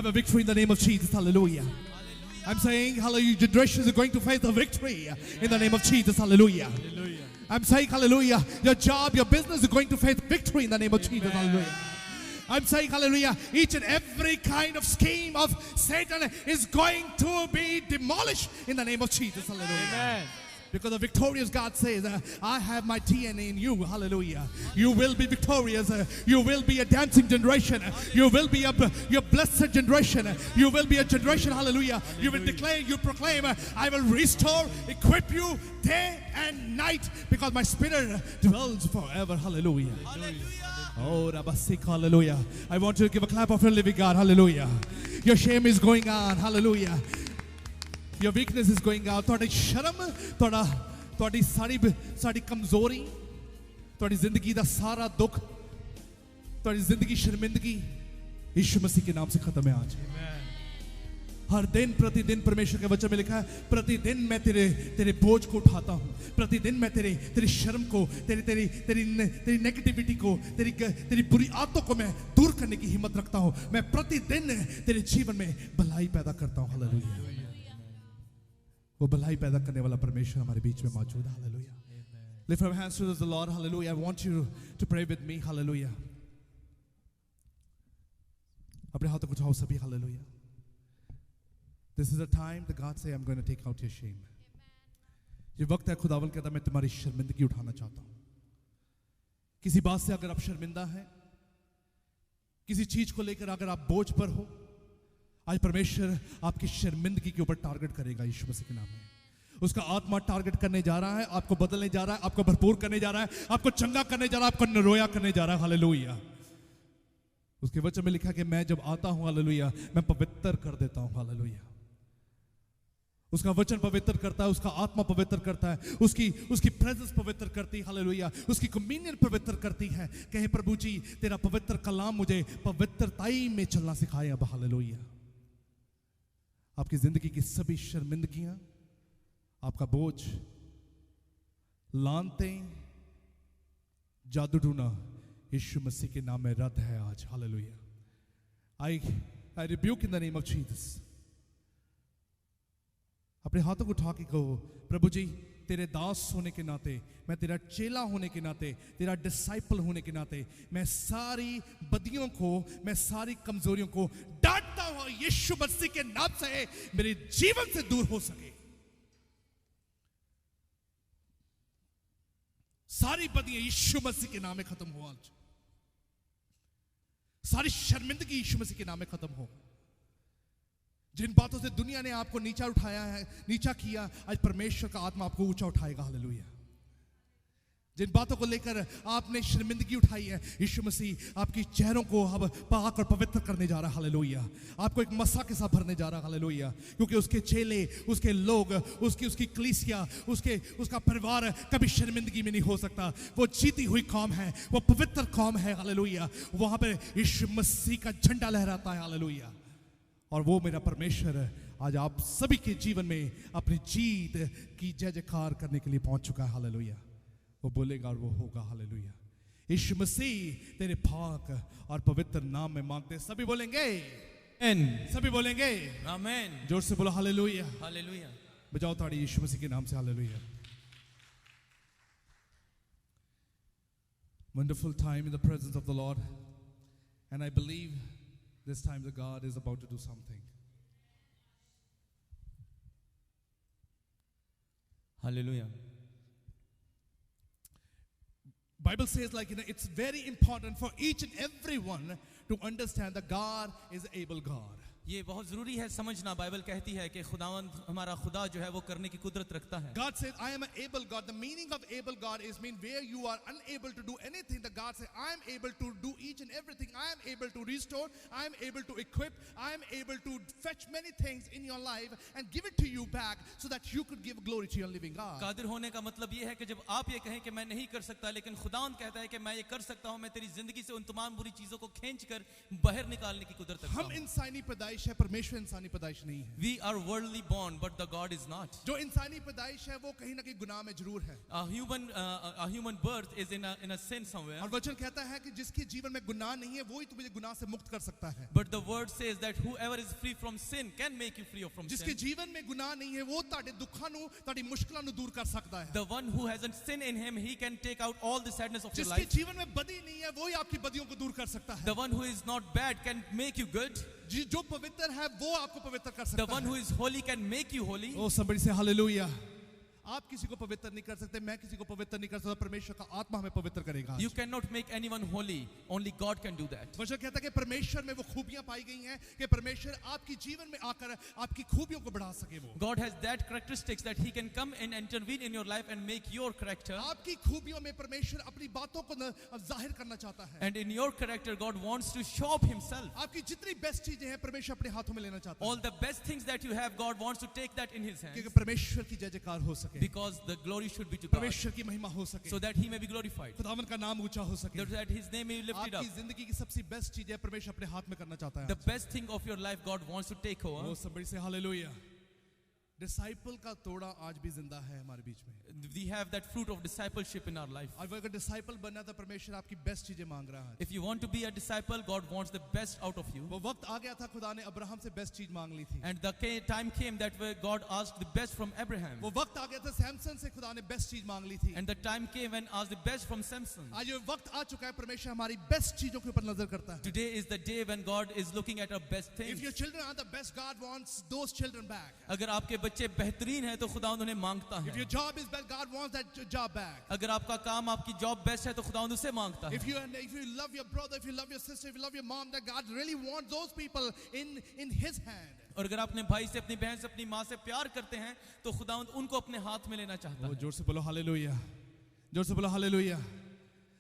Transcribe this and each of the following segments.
a victory in the name of Jesus. Hallelujah. I'm saying, hallelujah, generations are going to face the victory in the name of Jesus. Hallelujah. I'm saying, hallelujah, your job, your business is going to face victory in the name of Jesus. Hallelujah. I'm saying, hallelujah, each and every kind of scheme of Satan is going to be demolished in the name of Jesus. Hallelujah. Amen. Because the victorious God says, I have my DNA in you. Hallelujah. You will be victorious. You will be a dancing generation. You will be your blessed generation. You will be a generation. Hallelujah. You will declare, you proclaim, I will restore, equip you day and night because my spirit dwells forever. Hallelujah. Oh, Rabasik, hallelujah. I want you to give a clap of your living God. Hallelujah. Your shame is going on. Hallelujah. Your weakness is going out. ਤੁਹਾਡੀ ਸ਼ਰਮ, ਤੁਹਾਡੀ ਸਾਡੀ ਕਮਜ਼ੋਰੀ, ਤੁਹਾਡੀ ਜ਼ਿੰਦਗੀ ਦਾ ਸਾਰਾ ਦੁੱਖ, ਤੁਹਾਡੀ ਜ਼ਿੰਦਗੀ ਸ਼ਰमिंदगी यीशु मसीह के नाम से खत्म है आज। हर दिन प्रतिदिन परमेश्वर के वचन में लिखा है, प्रतिदिन मैं तेरे बोझ को उठाता हूँ, प्रतिदिन मैं तेरी शर्म को, तेरी नेगेटिविटी को, तेरी बुरी आदतों को मैं दूर करने की हिम्मत रखता हूँ। मैं प्रतिदिन तेरे जीवन में भलाई पैदा करता हूँ। हालेलुया। वो भलाई पैदा करने वाला परमेश्वर हमारे बीच में मौजूद है। Hallelujah. Lift your hands to the Lord. Hallelujah. I want you to pray with me. Hallelujah. अपने हाथों को उठाओ सभी। Hallelujah. This is the time that God say, I'm going to take out your shame. ये वक्त है खुदावंद कहता है मैं तुम्हारी शर्मिंदगी उठाना चाहता हूँ। किसी बात से अगर आप शर्मिंदा हैं, किसी चीज को लेकर अगर आप बोझ पर हो, आज परमेश्वर आपकी शर्मिंदगी के ऊपर टारगेट करेगा यीशु मसीह के नाम में। उसका आत्मा टारगेट करने जा रहा है, आपको बदलने जा रहा है, आपको भरपूर करने जा रहा है, आपको चंगा करने जा रहा है, आपको निरोया करने जा रहा है। हालेलुया। उसके वचन में लिखा कि मैं जब आता हूं, हालेलुया, मैं पवित्र कर देता हूं। हालेलुया। उसका वचन पवित्र करता है, उसका आत्मा पवित्र करता है, उसकी प्रेजेंस पवित्र करती है। हालेलुया। उसकी कम्युनियन पवित्र करती है। कहे प्रभु जी तेरा पवित्र कलाम मुझे पवित्रताई में चलना सिखाए अब। हालेलुया। आपकी जिंदगी की सभी शर्मिंदगियां, आपका बोझ, लानते, जादू टूना यीशु मसीह के नाम में रद्द है आज। Hallelujah. I rebuke in the name of Jesus. अपने हाथों को उठा के कहो, प्रभु जी तेरे दास होने के नाते, मैं तेरा चेला होने के नाते, तेरा डिसाइपल होने के नाते, मैं सारी बदियों को, मैं सारी कमजोरियों को डांटता हुआ यीशु मसीह के नाम से मेरे जीवन से दूर हो सके। सारी बदियां यीशु मसीह के नाम में खत्म हो आज। सारी शर्मिंदगी यीशु मसीह के नाम में खत्म हो। जिन बातों से दुनिया ने आपको नीचा उठाया है, नीचा किया, आज परमेश्वर का आत्मा आपको ऊंचा उठाएगा। हालेलुया। जिन बातों को लेकर आपने शर्मिंदगी उठाई है, यीशु मसीह आपकी चेहरों को अब पाक और पवित्र करने जा रहा है। हालेलुया। आपको एक मसा के साथ भरने जा रहा है। हालेलुया। क्योंकि उसके चेले, उसके लोग, उसकी कलीसिया, उसका परिवार कभी शर्मिंदगी में नहीं हो सकता। वो जीती हुई कौम है, वो पवित्र कौम है। हालेलुया। वहां पर यीशु मसीह का झंडा लहराता है। हालेलुया। और वो मेरा परमेश्वर आज आप सभी के जीवन में अपनी जीत की जय जयकार करने के लिए पहुंच चुका है। हालेलुया। वो बोलेगा और वो होगा। हालेलुया। यीशु मसीह तेरे पाक और पवित्र नाम में मांगते हैं। सभी बोलेंगे आमीन। सभी बोलेंगे आमीन। जोर से बोलो हालेलुया। हालेलुया। बजाओ ताड़ी यीशु मसीह के नाम से। Hallelujah. Wonderful time in the presence of the Lord, and I believe this time that God is about to do something. Hallelujah. Bible says, like, it's very important for each and everyone to understand that God is able God. ये बहुत जरूरी है समझना। Bible कहती है कि खुदावंद हमारा खुदा जो है वो करने की कुदरत रखता है। God says, I am an able God. The meaning of able God is mean where you are unable to do anything. That God says, I am able to do each and everything. I am able to restore. I am able to equip. I am able to fetch many things in your life and give it to you back so that you could give glory to your living God. Qadir होने का मतलब ये है कि जब आप ये कहें कि मैं नहीं कर सकता, लेकिन खुदावंद कहता है कि मैं ये कर सकता हूँ, मैं तेरी जिंदगी से उन तमाम बुरी चीजों को खींच कर बाहर निकालने की कुदरत रखता हूँ। हम इंसानी पैदाइश पैदाइश है, परमेश्वर इंसानी पैदाइश नहीं है। We are worldly born, but the God is not. जो इंसानी पैदाइश है वो कहीं ना कहीं गुनाह में जरूर है। A human birth is in a sin somewhere. और वचन कहता है कि जिसके जीवन में गुनाह नहीं है वो ही तुम्हें गुनाह से मुक्त कर सकता है। But the word says that whoever is free from sin can make you free from जिसके sin. जीवन में गुनाह नहीं है वो ਤੁਹਾਡੇ ਦੁੱਖਾਂ ਨੂੰ ਤੁਹਾਡੀ ਮੁਸ਼ਕਲਾਂ ਨੂੰ दूर कर सकता है। The one who hasn't sin in him, he can take out all the sadness of your जिसके life. जीवन में बदी नहीं है वो ही आपकी बदियों को दूर कर सकता है। The one who is not bad can make you good. जो पवित्र है वो आपको पवित्र कर The सकता one है। who is holy can make you holy. O somebody say hallelujah। आप किसी को पवित्र नहीं कर सकते, मैं किसी को पवित्र नहीं कर सकता, परमेश्वर का आत्मा हमें पवित्र करेगा। You cannot make anyone holy. Only God can do that. वचन कहता है कि परमेश्वर में वो खूबियां पाई गई हैं कि परमेश्वर आपकी जीवन में आकर आपकी खूबियों को बढ़ा सके। वो God has that characteristics that He can come and intervene in your life and make your character. आपकी खूबियों में परमेश्वर अपनी बातों को जाहिर करना चाहता है। And in your character, God wants to show up Himself. आपकी जितनी बेस्ट चीजें हैं परमेश्वर अपने हाथों में लेना चाहता है। All the best things that you have, God wants to take that in His hands. क्योंकि परमेश्वर की जय जयकार हो सके, Because the glory should be to God. परमेश्वर की महिमा हो सके, So that He may be glorified. खुदावन का नाम ऊंचा हो सके, So that His name may be lifted up. आपकी जिंदगी की सबसे बेस्ट चीज है परमेश्वर अपने हाथ में करना चाहता है। The best thing of your life, God wants to take over. वो somebody say hallelujah। डिसाइपल का तोड़ा आज भी जिंदा है हमारे बीच में। We have that fruit of discipleship in our life. और अगर डिसाइपल बनना तो परमेश्वर आपकी बेस्ट चीजें मांग रहा है। If you want to be a disciple, God wants the best out of you. वो वक्त आ गया था खुदा ने अब्राहम से बेस्ट चीज मांग ली थी। And the time came that where God asked the best from Abraham. वो वक्त आ गया था सैमसन से खुदा ने बेस्ट चीज मांग ली थी। And the time came when asked the best from Samson. आज ये वक्त आ चुका है परमेश्वर हमारी बेस्ट चीजों के ऊपर नजर करता है। Today is the day when God is looking at our best If things. your children are the best, God wants those children back. अगर आपके बच्चे बेहतरीन हैं तो खुदा उन्हें मांगता If your है. job is best, God wants that job back. अगर आपका काम आपकी जॉब बेस्ट है तो खुदा उसे मांगता If है. you love your brother, if you love your sister, if you love your mom, that God really wants those people in His hand. और अगर अपने भाई से, अपनी बहन से, अपनी माँ से प्यार करते हैं तो खुदा उनको अपने हाथ में लेना चाहता है. जोर से बोलो हालेलुया, जोर से बोलो हालेलुया।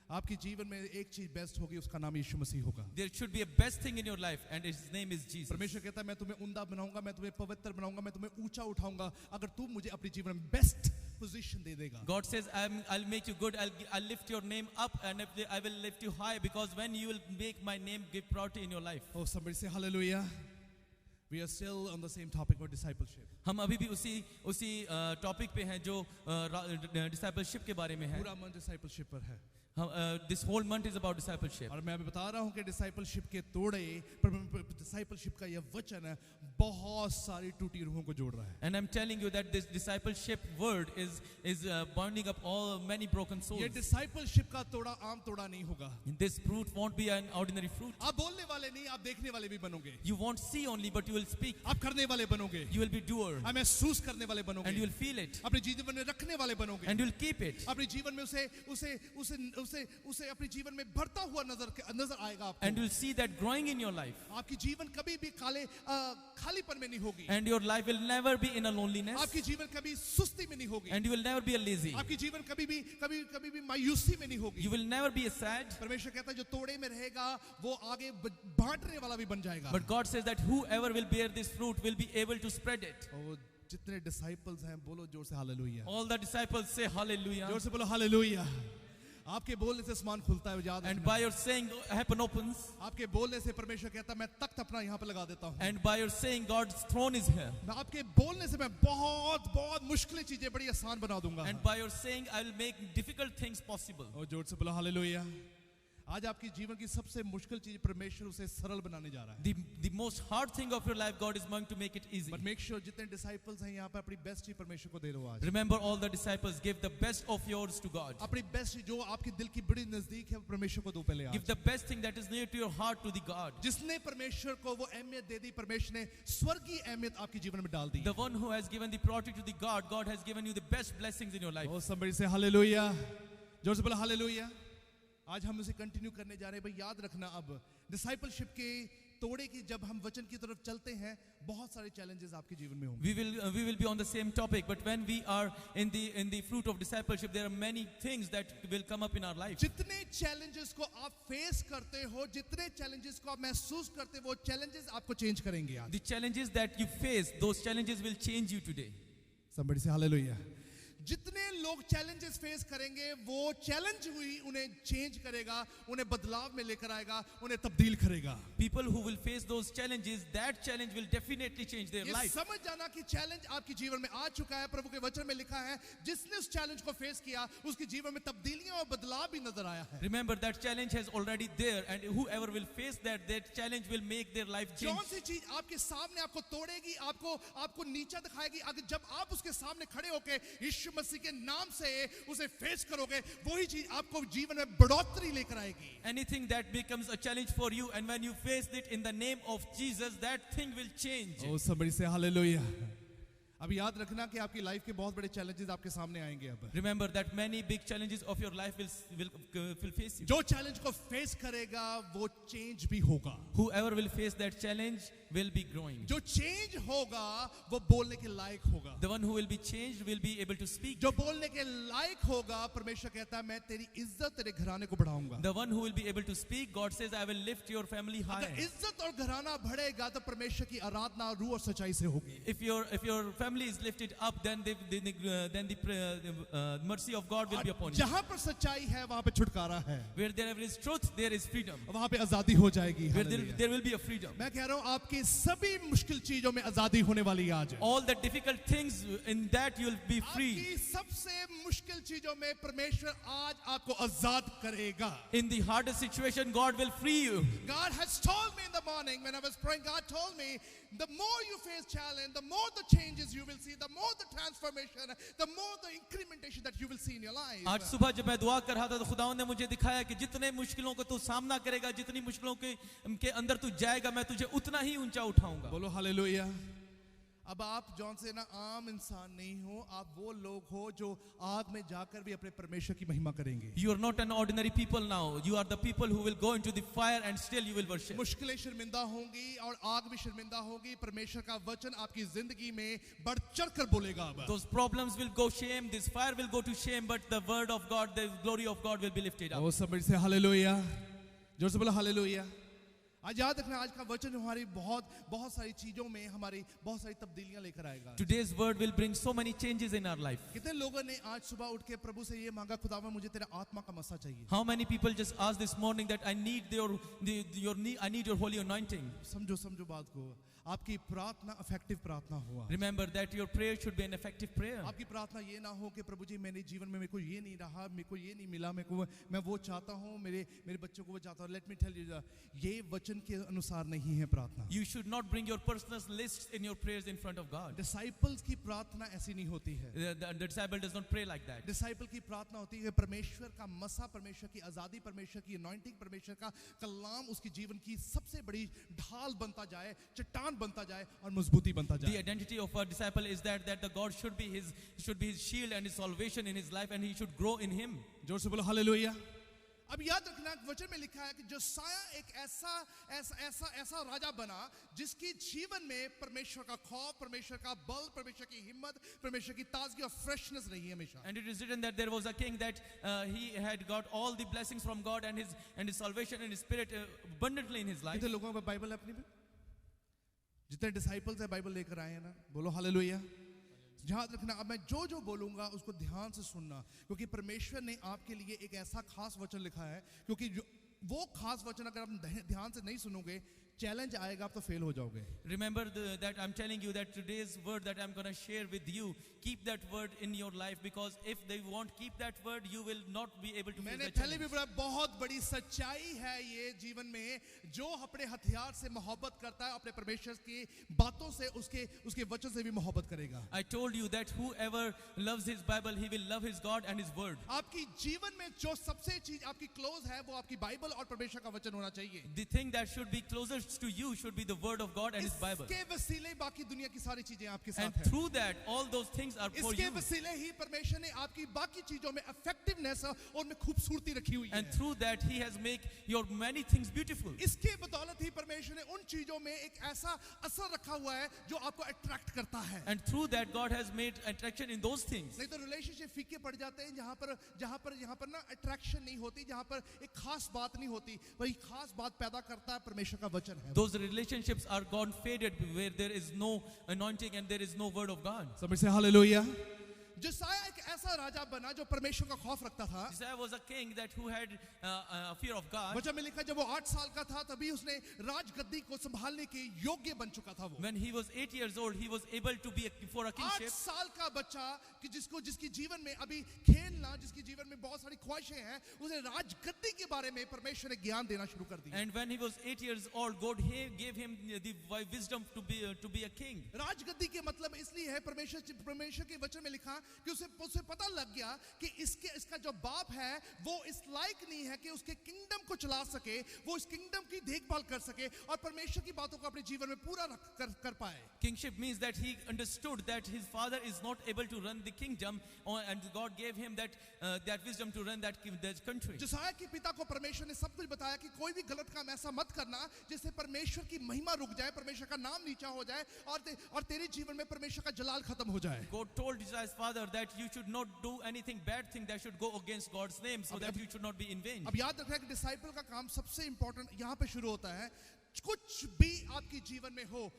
आपके जीवन में एक चीज बेस्ट होगी, उसका नाम यीशु मसीह होगा। There should be a best thing in your life and His name is Jesus. परमेश्वर कहता है मैं तुम्हें उम्दा बनाऊंगा, मैं तुम्हें पवित्र बनाऊंगा, मैं तुम्हें ऊंचा उठाऊंगा अगर तू मुझे अपने जीवन में बेस्ट पोजीशन दे देगा। God says, I'll make you good, I'll lift your name up and I will lift you high, because when you will make my name give priority in your life. Oh, somebody say hallelujah. We are still on the same topic of discipleship. हम अभी भी उसी topic पे हैं जो discipleship के बारे में है. पूरा मन discipleship पर है। This whole month is about discipleship. और मैं अभी बता रहा हूँ कि डिसाइपलशिप के तोड़े, डिसाइपलशिप का यह वचन बहुत सारी टूटी रूहों को जोड़ रहा है। And I'm telling you that this discipleship word is binding up all many broken souls. ये डिसाइपलशिप का तोड़ा आम तोड़ा नहीं होगा। This fruit won't be an ordinary fruit. आप बोलने वाले नहीं, आप देखने वाले भी बनोगे। You won't see only, but you will speak. आप करने वाले बनोगे। You will be doer. आप महसूस करने वाले बनोगे। And you will feel it. अपने जीवन में रखने वाले बनोगे। And you will keep it. अपने जीवन में उसे अपने जीवन में बढ़ता हुआ नजर आएगा आपको। And you will see that growing in your life. आपकी जीवन कभी भी खालीपन में नहीं होगी। And your life will never be in a loneliness. आपकी जीवन कभी सुस्ती में नहीं होगी। And you will never be a lazy. आपकी जीवन कभी भी मायूसी में नहीं होगी। You will never be a sad. परमेश्वर कहता है जो तोड़े में रहेगा वो आगे बांटने वाला भी बन जाएगा। But God says that whoever will bear this fruit will be able to spread it. और जितने डिसाइपल्स हैं बोलो जोर से hallelujah. All the disciples say hallelujah. जोर से बोलो हालेलुया। आपके बोलने से आसमान खुलता है, याद And by your saying heaven opens. आपके बोलने से परमेश्वर कहता है मैं तख्त अपना यहाँ पे लगा देता हूँ। And by your saying God's throne is here. मैं आपके बोलने से मैं बहुत मुश्किल चीजें बड़ी आसान बना दूंगा। And by your saying I will make difficult things possible. और जोर से बोलो हालेलुया। आज आपकी जीवन की सबसे मुश्किल चीज परमेश्वर उसे सरल बनाने जा रहा है। The most hard thing of your life, God is going to make it easy. But make sure जितने disciples हैं यहाँ पे अपनी बेस्ट चीज परमेश्वर को दे दो आज। Remember, all the disciples give the best of yours to God. अपनी बेस्ट जो आपके दिल की बड़ी नजदीक है परमेश्वर को दो पहले आज। Give the best thing that is near to your heart to the God. जिसने परमेश्वर को वो अहमियत दे दी, परमेश्वर ने स्वर्गीय अहमियत आपके जीवन में डाल दी। The one who has given the priority to the God, God has given you the best blessings in your life. Oh, somebody say hallelujah. जोर से बोलो हालेलुया। आज हम उसे कंटिन्यू करने जा रहे हैं। भाई याद रखना, अब डिसाइपलशिप के तोड़े की जब हम वचन की तरफ चलते हैं बहुत सारे चैलेंजेस आपके जीवन में होंगे। We will be on the same topic, but when we are in the fruit of discipleship, there are many things that will come up in our life. जितने चैलेंजेस को आप फेस करते हो, जितने चैलेंजेस को आप महसूस करते हो, वो चैलेंजेस आपको चेंज करेंगे आज। The challenges that you face, those challenges will change you today. Somebody say hallelujah. जितने लोग चैलेंजेस फेस करेंगे वो चैलेंज हुई उन्हें चेंज करेगा, उन्हें बदलाव में लेकर आएगा, उन्हें तब्दील करेगा. People who will face those challenges, that challenge will definitely change their ये life. समझ जाना कि चैलेंज आपके जीवन में आ चुका है. प्रभु के वचन में लिखा है जिसने उस चैलेंज को फेस किया उसके जीवन में तब्दीलियां और बदलाव भी नजर आया है. Remember that challenge has already there, and whoever will face that challenge will make their life change. कौन सी चीज आपके सामने आपको तोड़ेगी, आपको नीचा दिखाएगी, अगर जब आप उसके सामने खड़े होकर यीशु मसीह के नाम से उसे फेस करोगे, वही चीज आपको जीवन में बढ़ोतरी लेकर आएगी. Anything that becomes a challenge for you, and when you face it in the name of Jesus, that thing will change. Oh, somebody say hallelujah. अब याद रखना कि आपकी लाइफ के बहुत बड़े चैलेंजेस आपके सामने आएंगे. अब Remember that many big challenges of your life will face you. जो चैलेंज को फेस करेगा वो चेंज भी होगा. Whoever will face that challenge will be growing. जो चेंज होगा वो बोलने के लायक होगा. The one who will be changed will be able to speak. जो बोलने के लायक होगा, परमेश्वर कहता है मैं तेरी इज्जत तेरे घराने को बढ़ाऊंगा. The one who will be able to speak, God says, I will lift your family high. अगर इज्जत और घराना बढ़ेगा तो परमेश्वर की आराधना रूह और सच्चाई से होगी. If your family is lifted up, then the mercy of God will be upon you. जहां पर सच्चाई है वहां पे छुटकारा है. Where there is truth, there is freedom. वहां पे आजादी हो जाएगी. Where there will be a freedom. मैं कह रहा हूं आपकी सभी मुश्किल चीजों में आजादी होने वाली है आज. All the difficult things, in that you will be free. आपकी सबसे मुश्किल चीजों में परमेश्वर आज आपको आजाद करेगा. In the hardest situation, God will free you. God has told me in the morning when I was praying, God told me, the more you face challenge, the more the changes you will see, the more the transformation, the more the incrementation that you will see in your life. आज सुबह जब मैं दुआ कर रहा था तो खुदावंद ने मुझे दिखाया कि जितने मुश्किलों को तू सामना करेगा, जितनी मुश्किलों के अंदर तू जाएगा, मैं तुझे उतना ही ऊंचा उठाऊंगा. बोलो हालेलुया. अब आप जॉन से ना आम इंसान नहीं हो, आप वो लोग हो जो आग में जाकर भी अपने परमेश्वर की महिमा करेंगे. You are not an ordinary people now. You are the people who will go into the fire and still you will worship. मुश्किलें शर्मिंदा होंगी और आग भी शर्मिंदा होगी. परमेश्वर का वचन आपकी जिंदगी में बढ़ चढ़ कर बोलेगा. अब Those problems will go shame, this fire will go to shame, but the word of God, the glory of God will be lifted up. वो somebody say हालेलुया. जोर से बोलो हालेलुया. आज याद रखना आज का वचन हमारी बहुत सारी चीजों में हमारी बहुत सारी तब्दीलियां लेकर आएगा. Today's word will bring so many changes in our life. कितने लोगों ने आज सुबह उठ के प्रभु से ये मांगा, खुदावन मुझे तेरा आत्मा का मसा चाहिए. How many people just asked this morning that I need your holy anointing? समझो बात को. आपकी प्रार्थना इफेक्टिव प्रार्थना हुआ. Remember that your prayer should be an effective prayer. आपकी प्रार्थना ये ना हो कि प्रभु जी मेरे जीवन में मेरे को ये नहीं रहा, मेरे को ये नहीं मिला, मैं वो चाहता हूँ, मेरे बच्चों को वो चाहता हूँ. Let me tell you, ये वचन के अनुसार नहीं है प्रार्थना. You should not bring your personal lists in your prayers in front of God. Disciples की प्रार्थना ऐसी नहीं होती है. The disciple does not pray like that. Disciple की प्रार्थना होती है परमेश्वर का मसा, परमेश्वर की आजादी, परमेश्वर की anointing, परमेश्वर का कलाम उसकी जीवन की सबसे बड़ी ढाल बनता जाए, चट्टान बनता जाए और मजबूती बनता जाए. The identity of a disciple is that the God should be his shield and his salvation in his life, and he should grow in him. जोर से बोलो हालेलुया. अब याद रखना वचन में लिखा है कि जोसाया एक ऐसा राजा बना जिसकी जीवन में परमेश्वर का खौफ, परमेश्वर का बल, परमेश्वर की हिम्मत, परमेश्वर की ताजगी और फ्रेशनेस रही हमेशा. And it is written that there was a king that he had got all the blessings from God and his salvation and his spirit abundantly in his life. कितने लोगों को बाइबल है अपनी में? जितने डिसाइपल्स है बाइबल लेकर आए हैं ना, बोलो हालेलुया. याद रखना अब मैं जो बोलूंगा उसको ध्यान से सुनना, क्योंकि परमेश्वर ने आपके लिए एक ऐसा खास वचन लिखा है. क्योंकि वो खास वचन अगर आप ध्यान से नहीं सुनोगे, चैलेंज आएगा, आप तो फेल हो जाओगे. Remember that I'm telling you that today's word that I'm going to share with you, keep that word in your life, because if they won't keep that word, you will not be able to face मैंने the पहले challenge. भी बोला बहुत बड़ी सच्चाई है ये जीवन में. जो अपने हथियार से मोहब्बत करता है अपने परमेश्वर की बातों से उसके वचन से भी मोहब्बत करेगा. I told you that whoever loves his Bible, he will love his God and his word. आपकी जीवन में जो सबसे चीज आपकी क्लोज है वो आपकी बाइबल और परमेश्वर का वचन होना चाहिए. The thing that should be closest to you should be the word of God and his Bible. इसके वसीले बाकी दुनिया की सारी चीजें आपके And साथ हैं. through that, all those things are for इसके you. वसीले ही परमेश्वर ने आपकी बाकी चीजों में इफेक्टिवनेस और में खूबसूरती रखी हुई है. And through that, he has made your many things beautiful. इसके बदौलत ही परमेश्वर ने उन चीजों में एक ऐसा असर रखा हुआ है जो आपको अट्रैक्ट करता है. And through that, God has made attraction in those things. नहीं तो रिलेशनशिप फीके पड़ जाते हैं जहां पर ना अट्रैक्शन नहीं होती, जहां पर एक खास बात नहीं होती. वही खास बात पैदा करता है परमेश्वर का वचन है. Those relationships are gone faded where there is no anointing and there is no word of God. समझ से हालेलुया. जोसाया एक ऐसा राजा बना जो परमेश्वर का खौफ रखता था। Josiah was a king that who had fear of God. वचन में लिखा जब वो 8 साल का था तभी उसने राजगद्दी को संभालने के योग्य बन चुका था वो। When he was 8 years old, he was able to be for a 8 kingship. साल का बच्चा कि जिसकी जीवन में अभी खेलना, जिसकी जीवन में बहुत सारी ख्वाहिशें हैं, उसे राजगद्दी के बारे में परमेश्वर ने ज्ञान देना शुरू कर दिया। And when he was 8 years old, God gave him the wisdom to be a king. राजगद्दी के मतलब इसलिए है, परमेश्वर के वचन में लिखा कि उसे पता लग गया कि इसका जो बाप है वो इस लायक नहीं है कि उसके किंगडम को चला सके, वो इस किंगडम की देखभाल कर सके और परमेश्वर की बातों को अपने जीवन में पूरा कर पाए। Kingship means that he understood that his father is not able to run the kingdom, and God gave him that wisdom to run that country. जोसाया के पिता को परमेश्वर ने सब कुछ बताया कि कोई भी गलत काम ऐसा मत करना जिससे परमेश्वर की महिमा रुक जाए, परमेश्वर का नाम नीचा हो जाए और तेरे जीवन में परमेश्वर का जलाल खत्म हो जाए। God told Josiah's father that you should not do anything bad thing that should go against God's name, so that you should not be in vain. अब याद रखना कि डिसाइपल का काम सबसे इंपॉर्टेंट यहाँ पे शुरू होता है। कुछ भी आपके जीवन में हो,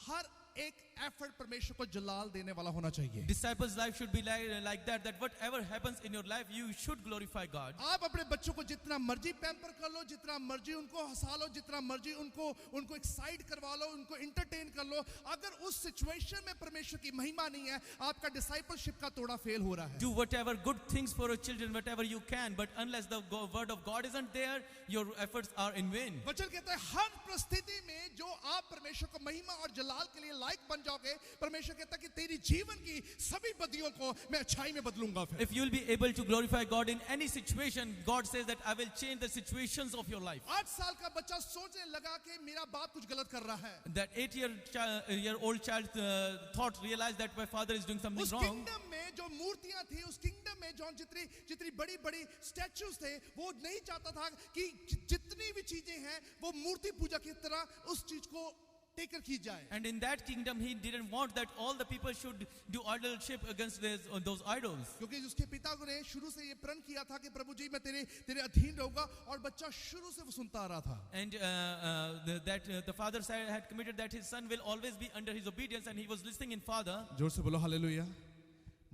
हर एक एफर्ट परमेश्वर को जलाल देने वाला होना चाहिए। Disciples' life should be like that whatever happens in your life, you should glorify God. आप अपने बच्चों को जितना मर्जी पैम्पर कर लो, जितना मर्जी उनको हंसा लो, जितना मर्जी उनको एक्साइट करवा लो, उनको एंटरटेन कर लो, अगर उस सिचुएशन में परमेश्वर की महिमा नहीं है, आपका डिसाइपलशिप का तोड़ा फेल हो रहा है। Do whatever good things for your children, whatever you can, but unless the word of God isn't there, your efforts are in vain. वचन कहता है हर परिस्थिति में जो आप परमेश्वर को महिमा और जलाल के लिए लायक बन जाओगे, परमेश्वर कहता है कि तेरी जीवन की सभी बदियों को मैं अच्छाई में बदलूंगा। फिर If you will be able to glorify God in any situation, God says that I will change the situations of your life. 8 साल का बच्चा सोचने लगा कि मेरा बाप कुछ गलत कर रहा है। That 8-year-old child realized that my father is doing something उस wrong. किंगडम में जो मूर्तियां थी, उस किंगडम में जो जितनी बड़ी स्टैच्यूज थे, वो नहीं चाहता था कि जितनी भी चीजें हैं वो मूर्ति पूजा की तरह उस चीज को टेकर की जाए। And in that kingdom, he didn't want that all the people should do idolship against those idols. क्योंकि उसके पिता ने शुरू से ये प्रण किया था कि प्रभु जी मैं तेरे अधीन रहूंगा, और बच्चा शुरू से वो सुनता आ रहा था। And the father had committed that his son will always be under his obedience, and he was listening in father. जोर से बोलो हालेलुया।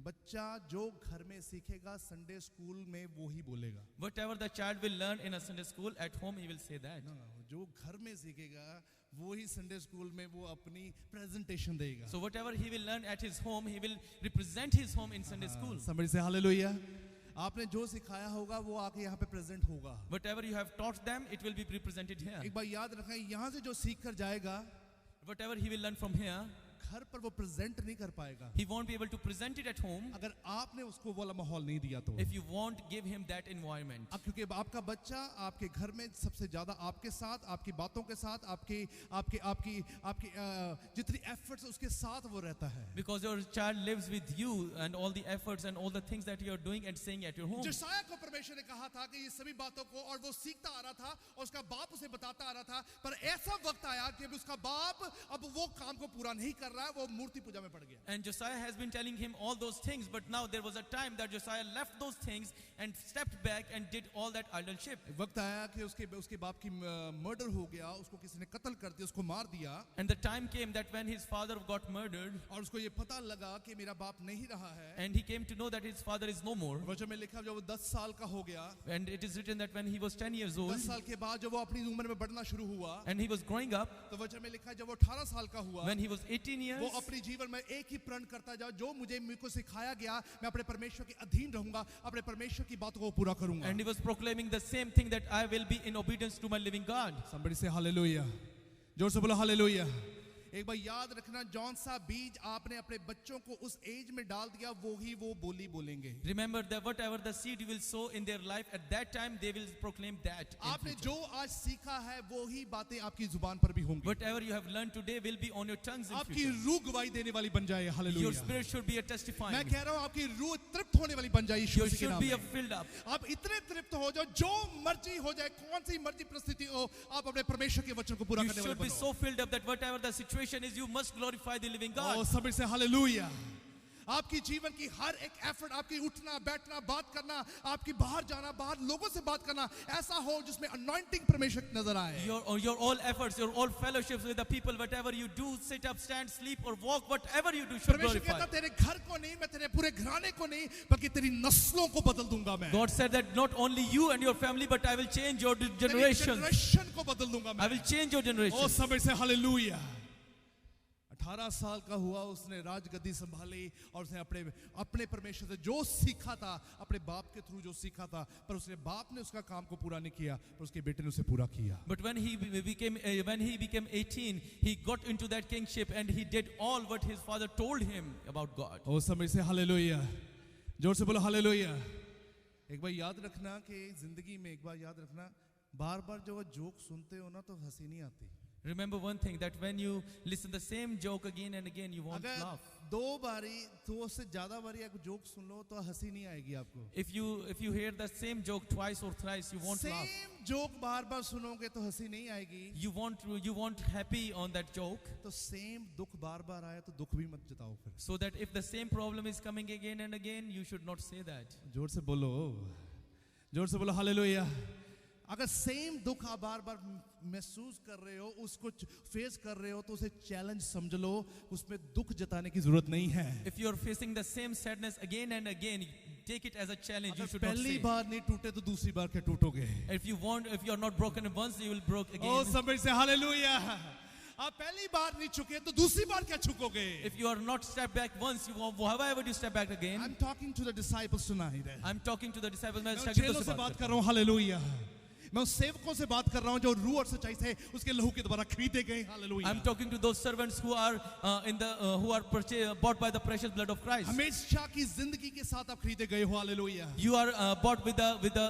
बच्चा जो घर में सीखेगा संडे स्कूल में वो ही बोलेगा। Whatever the child will learn in a Sunday school, at home he will say that. जो घर में सीखेगा वो ही संडे स्कूल में वो अपनी प्रेजेंटेशन देगा। So whatever he will learn at his home, he will represent his home in Sunday school. समझ से हालेलुया। आपने जो सिखाया होगा वो आके यहाँ पे प्रेजेंट होगा। Whatever you have taught them, it will be represented here. एक बार याद रखें, यहाँ से जो सीख कर जाएगा, Whatever he will learn from here, घर पर वो प्रेजेंट नहीं कर पाएगा। he won't be able to present it at home अगर आपने उसको वाला माहौल नहीं दिया तो। if you won't give him that environment. अब क्योंकि आपका बच्चा आपके घर में सबसे ज्यादा आपके साथ, आपकी बातों के साथ, आपकी जितनी एफर्ट्स उसके साथ वो रहता है। Because your child lives with you and all the efforts and all the things that you are doing and saying at your home. जोसाया को परमेश्वर ने कहा था कि ये सभी बातों को, और वो सीखता आ रहा था और उसका बाप उसे बताता आ रहा था, पर ऐसा वक्त आया कि अब उसका बाप अब वो काम को पूरा नहीं कर रहा है, वो मूर्ति पूजा में पड़ गया। And Josiah has been telling him all those things, but now there was a time that Josiah left those things and stepped back and did all that idolship. वक्त आया कि उसके बाप की मर्डर हो गया, उसको किसी ने कत्ल कर दिया, उसको मार दिया। And the time came that when his father got murdered, और उसको ये पता लगा कि मेरा बाप नहीं रहा है। and he came to know that his father is no more. वचन में लिखा जब वो 10 साल का हो गया, And it is written that when he was 10 years old, 10 साल के बाद जब वो अपनी उम्र में बढ़ना शुरू हुआ, and he was growing up, तो वचन में लिखा जब वो 18 साल का हुआ, when he was 18 years, वो अपने जीवन में एक ही प्रण करता जा, जो मुझको सिखाया गया, मैं अपने परमेश्वर के अधीन रहूंगा, अपने परमेश्वर की बातों को पूरा करूंगा। and he was proclaiming the same thing, that I will be in obedience to my living God. Somebody say hallelujah. जोर से बोलो हालेलुया। एक बार याद रखना, जौन सा बीज आपने अपने बच्चों को उस एज में डाल दिया वो ही वो बोली बोलेंगे। Remember that whatever the seed you will sow in their life, at that time they will proclaim that. आपने जो आज सीखा है वो ही बातें आपकी जुबान पर भी होंगी। Whatever you have learned today will be on your tongues in आपकी future. रूह गवाही देने वाली बन जाए। Your hallelujah. spirit should be a testifying. मैं कह रहा हूँ आपकी रूह तृप्त होने वाली बन जाए यीशु You मसीह के should नाम be में। filled up. आप इतने तृप्त हो जाओ, जो मर्जी हो जाए, कौन सी मर्जी परिस्थिति हो, आप अपने परमेश्वर के वचन को पूरा You करने should वाले be बनो। so filled up that whatever the situation is, you must glorify the living Oh, God. somebody say hallelujah. आपकी जीवन की हर एक एफर्ट, आपकी उठना बैठना बात करना, आपकी बाहर जाना, बाहर लोगों से बात करना ऐसा हो जिसमें अनॉइंटिंग परमेश्वर की नजर आए। Your all efforts, your all fellowships with the people, whatever you do, sit up, stand, sleep or walk, whatever you do should परमेश्वर glorify. कहता तेरे घर को नहीं, मैं तेरे पूरे घराने को नहीं, बल्कि तेरी नस्लों को बदल दूंगा मैं। God said that not only you and your family, but I will change your तेरी generation. जनरेशन को बदल दूंगा मैं। I will change your generation. ओ समय से हालेलुया। 18 साल का हुआ, उसने राजगद्दी संभाली और उसने अपने परमेश्वर से जो सीखा था, अपने बाप के थ्रू जो सीखा था, पर उसने बाप ने उसका काम को पूरा नहीं किया, पर उसके बेटे ने उसे पूरा किया। But when he became 18, he got into that kingship and he did all what his father told him about God. ओ समय से हालेलुया। जोर से बोलो हालेलुया। एक बार याद रखना कि जिंदगी में, एक बार याद रखना, बार बार जो जोक सुनते हो ना तो हंसी नहीं आती। Remember one thing, that when you listen the same joke again and again, you won't अगर laugh. 2 बारी, 2 से ज्यादा बारी एक जोक सुन लो तो हंसी नहीं आएगी आपको। If you hear the same joke twice or thrice, you won't laugh. Same joke बार बार सुनोगे तो हंसी नहीं आएगी। You won't happy on that joke. तो सेम दुख बार बार आए तो दुख भी मत जताओ फिर। So that if the same problem is coming again and again, you should not say that. जोर से बोलो, जोर से बोलो हालेलुया। अगर सेम दुख आप बार बार महसूस कर रहे हो, उसको फेस कर रहे हो, तो उसे चैलेंज समझ लो, उसमें दुख जताने की जरूरत नहीं है। If you are facing the same sadness again and again, take it as a challenge. You should not पहली say. बार नहीं टूटे तो दूसरी बार क्या टूटोगे? If you are not broken once, you will broke again. ओ समय से हालेलुया। आप पहली बार नहीं झुके तो दूसरी बार क्या झुकोगे? If you are not step back once, however you step back again. I'm talking to the disciples tonight. I'm talking to the disciples. मैं मैं शागिर्दों चेलों से से बात बात कर रहा हूँ हालेलुया। मैं उस सेवकों से बात कर रहा हूँ जो रूह और सच्चाई से उसके लहू के द्वारा खरीदे गए। Hallelujah. I'm talking to those servants who are bought by the precious blood of Christ. हमेशा की जिंदगी के साथ आप खरीदे गए हो। Hallelujah. You are bought with the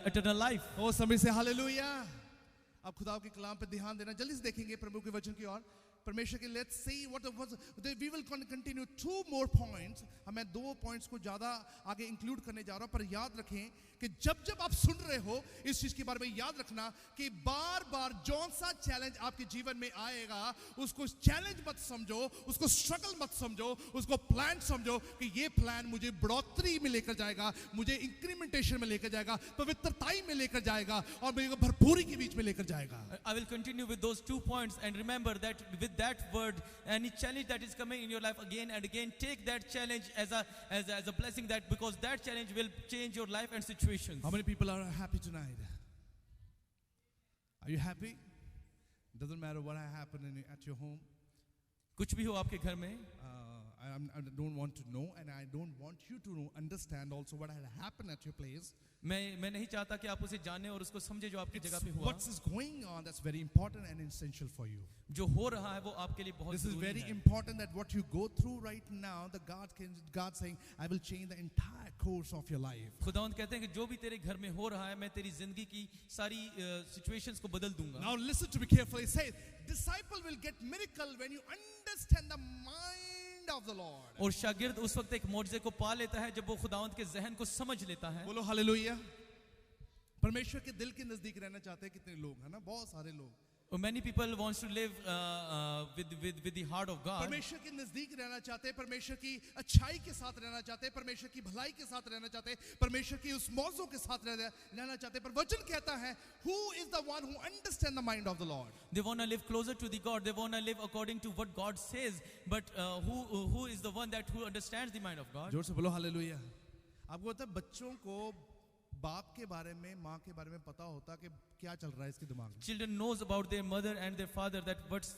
eternal life. ओ समय से हालेलुया। आप खुदा के कलाम पे ध्यान देना, जल्दी से देखेंगे प्रभु के वचन की ओर। परमेश्वर के let's see what was we will continue 2 more points। हमें 2 पॉइंट्स को ज्यादा आगे इंक्लूड करने जा रहा हूं, पर याद रखें कि जब जब आप सुन रहे हो इस चीज के बारे में याद रखना कि बार बार जौन सा चैलेंज आपके जीवन में आएगा, उसको चैलेंज मत समझो, उसको स्ट्रगल मत समझो, उसको प्लान समझो कि ये प्लान मुझे बढ़ोतरी में लेकर जाएगा, मुझे इंक्रीमेंटेशन में लेकर जाएगा, पवित्रताई में लेकर जाएगा और मुझे भरपूरी के बीच में लेकर जाएगा। I will continue with those 2 points and remember that with that word, any challenge that is coming in your life again and again, take that challenge as a blessing, that because that challenge will change your life and situations. How many people are happy tonight? Are you happy? Doesn't matter what happened at your home. कुछ भी हो आपके घर में, I don't want to know, and I don't want you to know, understand also what had happened at your place. मैं नहीं चाहता कि आप उसे जाने और उसको समझे जो आपकी जगह पे हुआ। What is going on that's very important and essential for you. जो हो रहा है वो आपके लिए बहुत This is जरूरी very है। important that what you go through right now, God saying, I will change the entire course of your life. खुदावंद कहते हैं कि जो भी तेरे घर में हो रहा है, मैं तेरी जिंदगी की सारी सिचुएशंस को बदल दूंगा। Now listen to me carefully. It says, disciple will get miracle when you understand the mind of the Lord. और शागिर्द उस वक्त एक मौजज़े को पा लेता है जब वो खुदावंद के ज़हन को समझ लेता है। बोलो हालेलुया। परमेश्वर के दिल के नजदीक रहना चाहते हैं कितने लोग, है ना? बहुत सारे लोग। Many people wants to live with the heart of God. परमेश्वर के नजदीक रहना चाहते हैं, परमेश्वर की अच्छाई के साथ रहना चाहते हैं, परमेश्वर की भलाई के साथ रहना चाहते हैं, परमेश्वर की उस मौजों के साथ रहना चाहते हैं। पर वचन कहता है, who is the one who understands the mind of the Lord? They want to live closer to the God. They want to live according to what God says. But who is the one that who understands the mind of God? जोर से बोलो hallelujah. आपको पता है बच्चों को बाप के बारे में, माँ के बारे में पता होता कि क्या चल रहा है इसके दिमाग में। Children knows about their mother and their father, that what's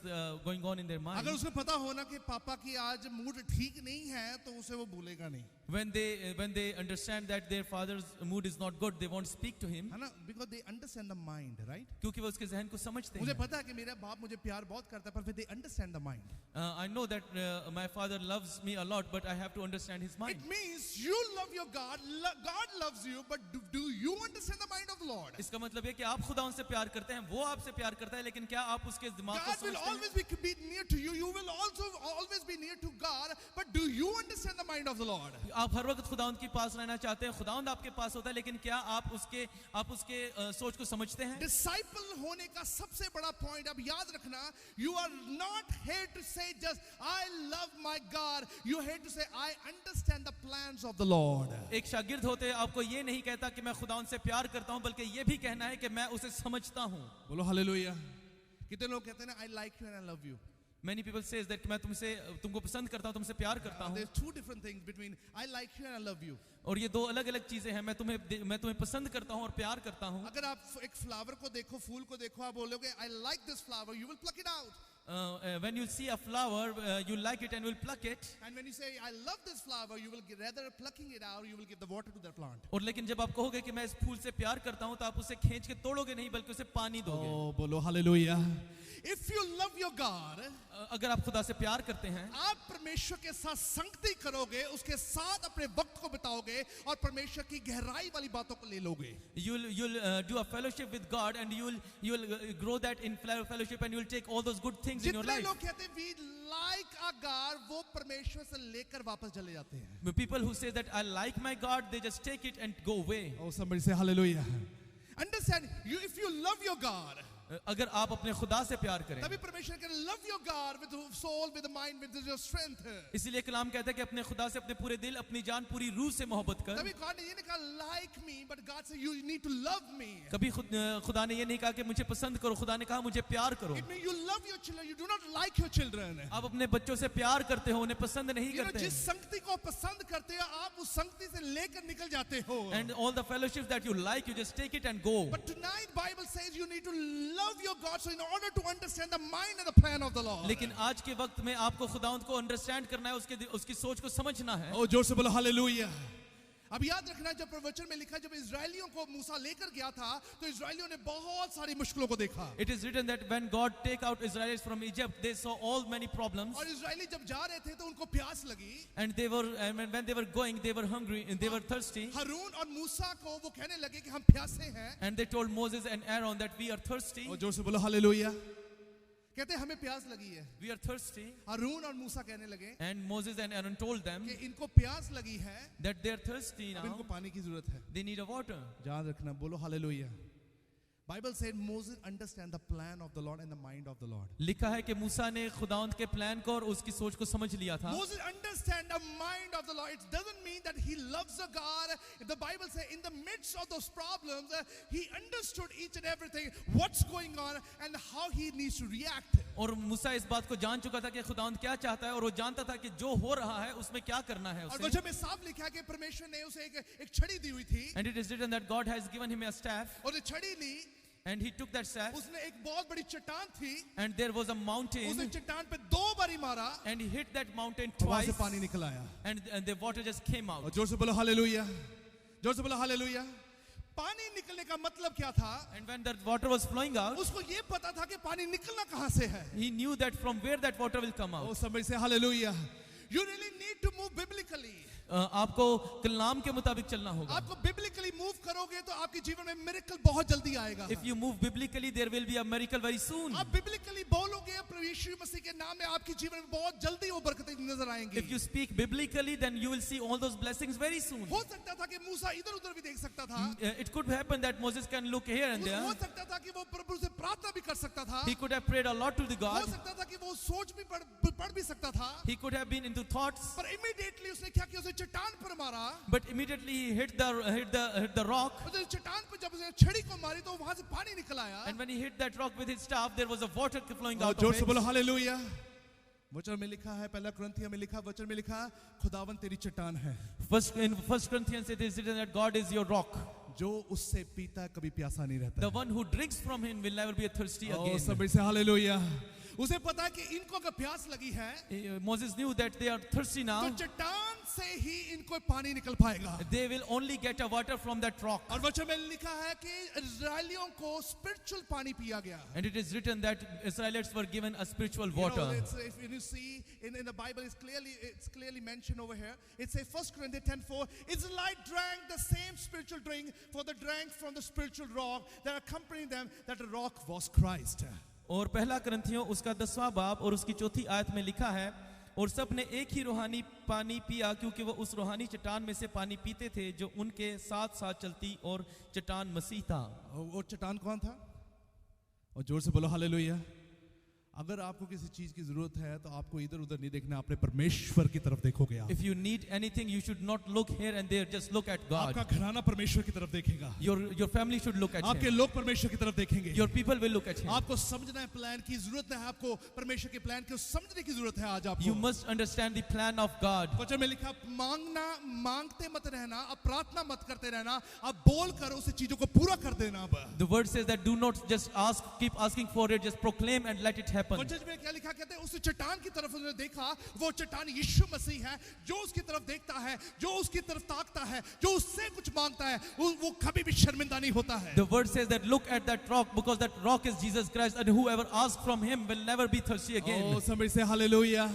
going on in their mind. अगर उसे पता हो ना कि पापा की आज मूड ठीक नहीं है तो उसे वो भूलेगा नहीं। When they understand that their father's mood is not good, they won't speak to him. है ना? Because they understand the mind, right? क्योंकि वो उसके ज़हन को समझते मुझे हैं। पता है कि मेरा बाप मुझे प्यार बहुत करता है, पर फिर they understand the mind. I know that my father loves me a lot, but I have to understand his mind. It means you love your God, God loves you, but do you understand the mind of the Lord? इसका मतलब है कि आप खुदा उनसे प्यार करते हैं, वो आपसे प्यार करता है, लेकिन क्या आप उसके दिमाग को God will समझते हैं? always be near to you. You will also always be near to God, but do you understand the mind of the Lord? आप हर वक्त खुदावंद के पास रहना चाहते हैं, खुदावंद आपके पास होता है, लेकिन क्या आप उसके सोच को समझते हैं? Disciple होने का सबसे बड़ा पॉइंट अब याद रखना, you are not here to say just I love my God. You are here to say I understand the plans of the Lord. एक शागिर्द होते आपको ये नहीं कहता कि मैं खुदावंद से प्यार करता हूं, बल्कि ये भी कहना है कि मैं उसे समझता हूं. बोलो हालेलुया. कितने लोग कहते हैं ना I like you and I love you. Many people says that मैं तुमको पसंद करता हूं, तुमसे प्यार करता हूं. There's two different things between I like you and I love you. और ये दो अलग अलग चीजें हैं. मैं तुम्हें पसंद करता हूं और प्यार करता हूं. अगर आप एक फ्लावर को देखो, फूल को देखो, आप बोलोगे I like this flower, you will pluck it out. When you see a flower, you like it and will pluck it. And when you say I love this flower, you will rather plucking it out, you will give the water to that plant. और लेकिन जब आप कहोगे कि मैं इस फूल से प्यार करता हूं, तो आप उसे खींच के तोड़ोगे नहीं, बल्कि उसे पानी दोगे. Oh, बोलो hallelujah. If you love your God, अगर आप खुदा से प्यार करते हैं, आप परमेश्वर के साथ संगति करोगे, उसके साथ अपने वक्त को बिताओगे और परमेश्वर की गहराई वाली बातों को ले लोगे. You'll do a fellowship with God, and you'll grow that in fellowship, and you'll take all those good things in your जितने life. लोग कहते हैं we like our God, वो परमेश्वर से लेकर वापस चले जाते हैं. The people who say that I like my God, they just take it and go away. Oh, somebody say hallelujah. Understand, if you love your God, अगर आप अपने खुदा से प्यार करें, तभी परमेश्वर कहते हैं love your God with your soul, with the mind, with your strength. इसीलिए कलाम कहता है कि अपने खुदा से अपने पूरे दिल, अपनी जान, पूरी रूह से मोहब्बत कर. तभी God ने ये नहीं कहा like me, but God said you need to love me. कभी खुदा ने ये नहीं कहा कि मुझे पसंद करो, खुदा ने कहा मुझे प्यार करो. It means you love your children, you do not like your children. आप अपने बच्चों से प्यार करते हो, उन्हें पसंद नहीं करते. जिस संगति को पसंद करते हो, आप उस संगति से लेकर निकल जाते हो. And all the fellowships that you like, you just take it and go. But tonight Bible says you need to love your God, so in order to understand the mind and the plan of the Lord. लेकिन आज के वक्त में आपको खुदावंद को understand करना है, उसकी सोच को समझना है. Oh, जोर से बोलो हालेलुया. अब याद रखना, जब प्रवचन में लिखा जब इजरायलियों को मूसा लेकर गया था, तो इजरायलियों ने बहुत सारी मुश्किलों को देखा. It is written that when God take out Israelites from Egypt, they saw all many problems. और इजरायली जब जा रहे थे तो उनको प्यास लगी. And when they were going, they were hungry and they were thirsty. हारून और मूसा को वो कहने लगे कि हम प्यासे हैं. And they told Moses and Aaron that we are thirsty. और जोर से बोलो हालेलुया. कहते हमें प्यास लगी है. We are thirsty. हारून और मूसा कहने लगे And Moses and Aaron told them कि इनको प्यास लगी है, that they are thirsty अब now. इनको पानी की जरूरत है. They need a water. याद रखना, बोलो hallelujah. Bible said Moses understand the plan of the Lord and the mind of the Lord. लिखा है कि मूसा ने खुदावंद के प्लान को और उसकी सोच को समझ लिया था. Moses understand the mind of the Lord. It doesn't mean that he loves the God. The Bible says in the midst of those problems, he understood each and everything, what's going on and how he needs to react. और मूसा इस बात को जान चुका था कि खुदावंद क्या चाहता है, और वो जानता था कि जो हो रहा है उसमें क्या करना है और उसे. वचन में साफ लिखा है कि परमेश्वर ने उसे एक छड़ी दी हुई थी. And it is written that God has given him a staff, और ये छड़ी ली, and he took that staff, उसने एक बहुत बड़ी चट्टान थी, and there was a उसने mountain, चट्टान पे 2 बारी मारा, and he hit that mountain वहां से twice, पानी निकल आया. and the water just came और out. जोर से बोलो हालेलुया. जोर से बोलो हालेलुया. पानी निकलने का मतलब क्या था? And when that water was flowing out, उसको ये पता था कि पानी निकलना कहां से है. he knew that from where that water will come O out. समझ से hallelujah. You really need to move biblically. आपको कलाम के मुताबिक चलना होगा. आपको बिब्लिकली मूव करोगे तो आपके जीवन में मिरेकल बहुत जल्दी आएगा. If you move biblically, there will be a miracle very soon. आप बिब्लिकली बोलोगे प्रभु यीशु मसीह के नाम में, आपके जीवन में बहुत जल्दी वो बरकतें नजर आएंगी. If you speak biblically, then you will see all those blessings very soon. हो सकता था कि मूसा इधर उधर भी देख सकता था. It could happen that Moses can look here and there. हो सकता था कि वो प्रभु से प्रार्थना भी कर सकता था. He could have prayed a lot to the हो God. सकता था कि वो सोच भी पढ़ भी सकता था. He could have been into thoughts, पर इमीडिएटली उसने क्या किया, उसे चट्टान पर मारा. but immediately he hit the rock. और जब चट्टान पर जब उसने छड़ी को मारी तो वहां से पानी निकल आया. And when he hit that rock with his staff, there was a water flowing और out जोर of से it. बोलो हालेलुया. वचन में लिखा है, पहला कुरिन्थियों में लिखा, वचन में लिखा, खुदावन तेरी चट्टान है. In 1 Corinthians it is written that God is your rock. जो उससे पीता कभी प्यासा नहीं रहता. The one who drinks from him will never be thirsty O again. सब से हालेलुया. उसे पता है कि इनको अगर प्यास लगी है, Moses knew that they are thirsty तो now. चट्टान से ही इनको पानी निकल पाएगा. They will only get a water from that rock. और वचन में लिखा है कि इजरायलियों को स्पिरिचुअल पानी पिया गया. And it is written that Israelites were given a spiritual You know, water. if you see in the Bible, it's clearly mentioned over here. It says 1 Corinthians 10:4, Israelite drank the same spiritual drink, for they drank from the spiritual rock that accompanied them. That rock was Christ. और पहला करंथियों उसका 10वां बाब और उसकी 4थी आयत में लिखा है और सब ने एक ही रूहानी पानी पिया, क्योंकि वो उस रूहानी चट्टान में से पानी पीते थे जो उनके साथ साथ चलती और चट्टान मसीह था। वो चट्टान कौन था? और जोर से बोलो हालेलुया। अगर आपको किसी चीज की जरूरत है तो आपको इधर उधर नहीं देखना, अपने परमेश्वर की तरफ देखोगे आप। If you need anything, you should not look here and there, just look at God. आपका घराना परमेश्वर की तरफ देखेगा, Your family should look at आपके Him. लोग परमेश्वर की तरफ देखेंगे, Your people will look at Him. आपको समझना है प्लान की जरूरत है, आपको परमेश्वर के प्लान को समझने की जरूरत है आज आपको। You must understand the plan of God. वचन में लिखा मांगना, मांगते मत रहना, अब प्रार्थना मत करते रहना, अब बोल कर उस चीजों को पूरा कर देना। अब The word says that do not just ask, keep asking for it, just proclaim and let it happen. वचन में क्या लिखा, कहते हैं उस चट्टान की तरफ उसने देखा, वो चट्टान यीशु मसीह है, जो उसकी तरफ देखता है, जो उसकी तरफ ताकता है, जो उससे कुछ मांगता है, वो कभी भी शर्मिंदा नहीं होता है। The word says that look at that rock, because that rock is Jesus Christ, and whoever asks from Him will never be thirsty again. ओ समझ से हालेलुया।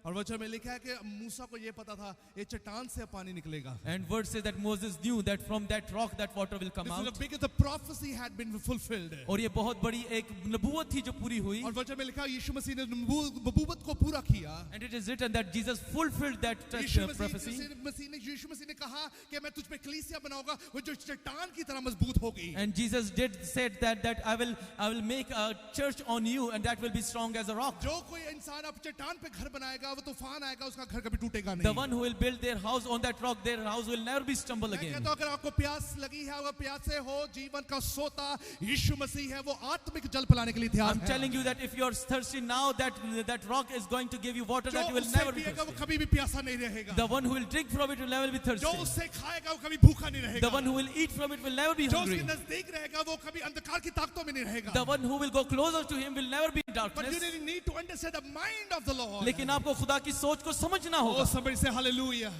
और वचन में लिखा है कि मूसा को ये पता था ये चट्टान से पानी निकलेगा। And word says that Moses knew that from that rock that water will come This is out. because the prophecy had been fulfilled. और ये बहुत बड़ी एक नबूवत थी जो पूरी हुई। और वचन में लिखा यीशु मसीह ने नबूवत को पूरा किया। And it is written that Jesus fulfilled that Yeshu prophecy. मसीह ने कहा कि मैं तुझ पे कलीसिया बनाऊंगा, वो जो चट्टान की तरह मजबूत होगी। And Jesus said that I will make a church on you, and that will be strong as a rock. जो कोई इंसान अब चट्टान पे घर बनाएगा, वो तूफान आएगा, उसका घर कभी टूटेगा नहीं। The one who will build their house on that rock, their house will never be stumble मैं again. कहता हूं अगर आपको प्यास लगी है, अगर प्यासे हो, जीवन का सोता यीशु मसीह है, वो आत्मिक जल पिलाने के लिए तैयार I'm है। telling you that if you are thirsty now, that rock is going to give you water जो that you will उससे never be पिएगा वो thirsty. कभी भी प्यासा नहीं रहेगा। The one who will drink from it will never be thirsty. जो उससे खाएगा वो कभी भूखा नहीं रहेगा। The one who will eat from it will never be जो hungry. उसके नजदीक रहेगा वो कभी अंधकार की ताकतों में नहीं रहेगा। The one who will go closer to him will never be in But you darkness. need to understand the mind of the Lord. लेकिन आपको खुदा की सोच को समझना ओ होगा. समझ से हालेलुया।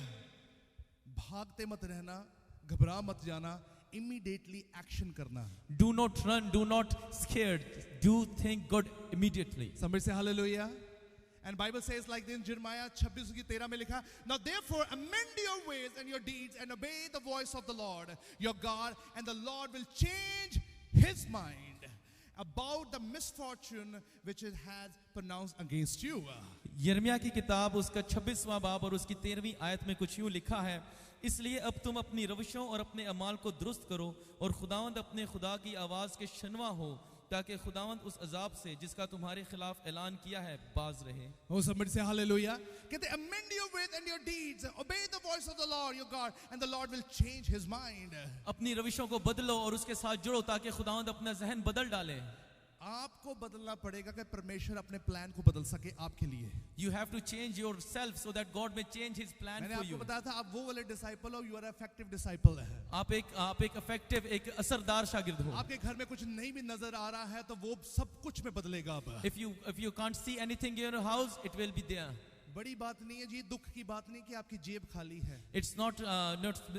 भागते मत रहना, घबरा मत जाना, immediately action करना। Do not run, do not scared. Do think good immediately. समझ से hallelujah. And Bible says like this in Jeremiah 26:13 में लिखा, now therefore amend your ways and your deeds and obey the voice of the Lord your God, and the Lord will change His mind about the misfortune which it has pronounced against you. यिर्मयाह की किताब उसका 26वां बाब और उसकी 13वीं आयत में कुछ यूं लिखा है, इसलिए अब तुम अपनी रविशों और अपने अमाल को दुरुस्त करो और खुदावंद अपने खुदा की आवाज के शनवा हो, ताकि खुदावंद उस अजाब से जिसका तुम्हारे खिलाफ ऐलान किया है बाज रहे। Oh somebody say hallelujah. कहते amend your ways and your deeds, obey the voice of the Lord your God, and the Lord will change His mind. अपनी रविशों को बदलो और उसके साथ जुड़ो ताकि खुदावंद अपना जहन बदल डाले। आपको बदलना पड़ेगा कि परमेश्वर अपने प्लान को बदल सके आपके लिए। You have to change yourself so that God may change His plan मैंने for आपको you. बताया था आप वो वाले डिसाइपल हो, यू आर इफेक्टिव डिसाइपल है। आप एक इफेक्टिव, एक असरदार शागिर्द हो। आपके घर में कुछ नहीं भी नजर आ रहा है तो वो सब कुछ में बदलेगा अब। If you can't see anything in your house, it will be there. बड़ी बात नहीं है जी, दुख की बात नहीं कि आपकी जेब खाली है। It's not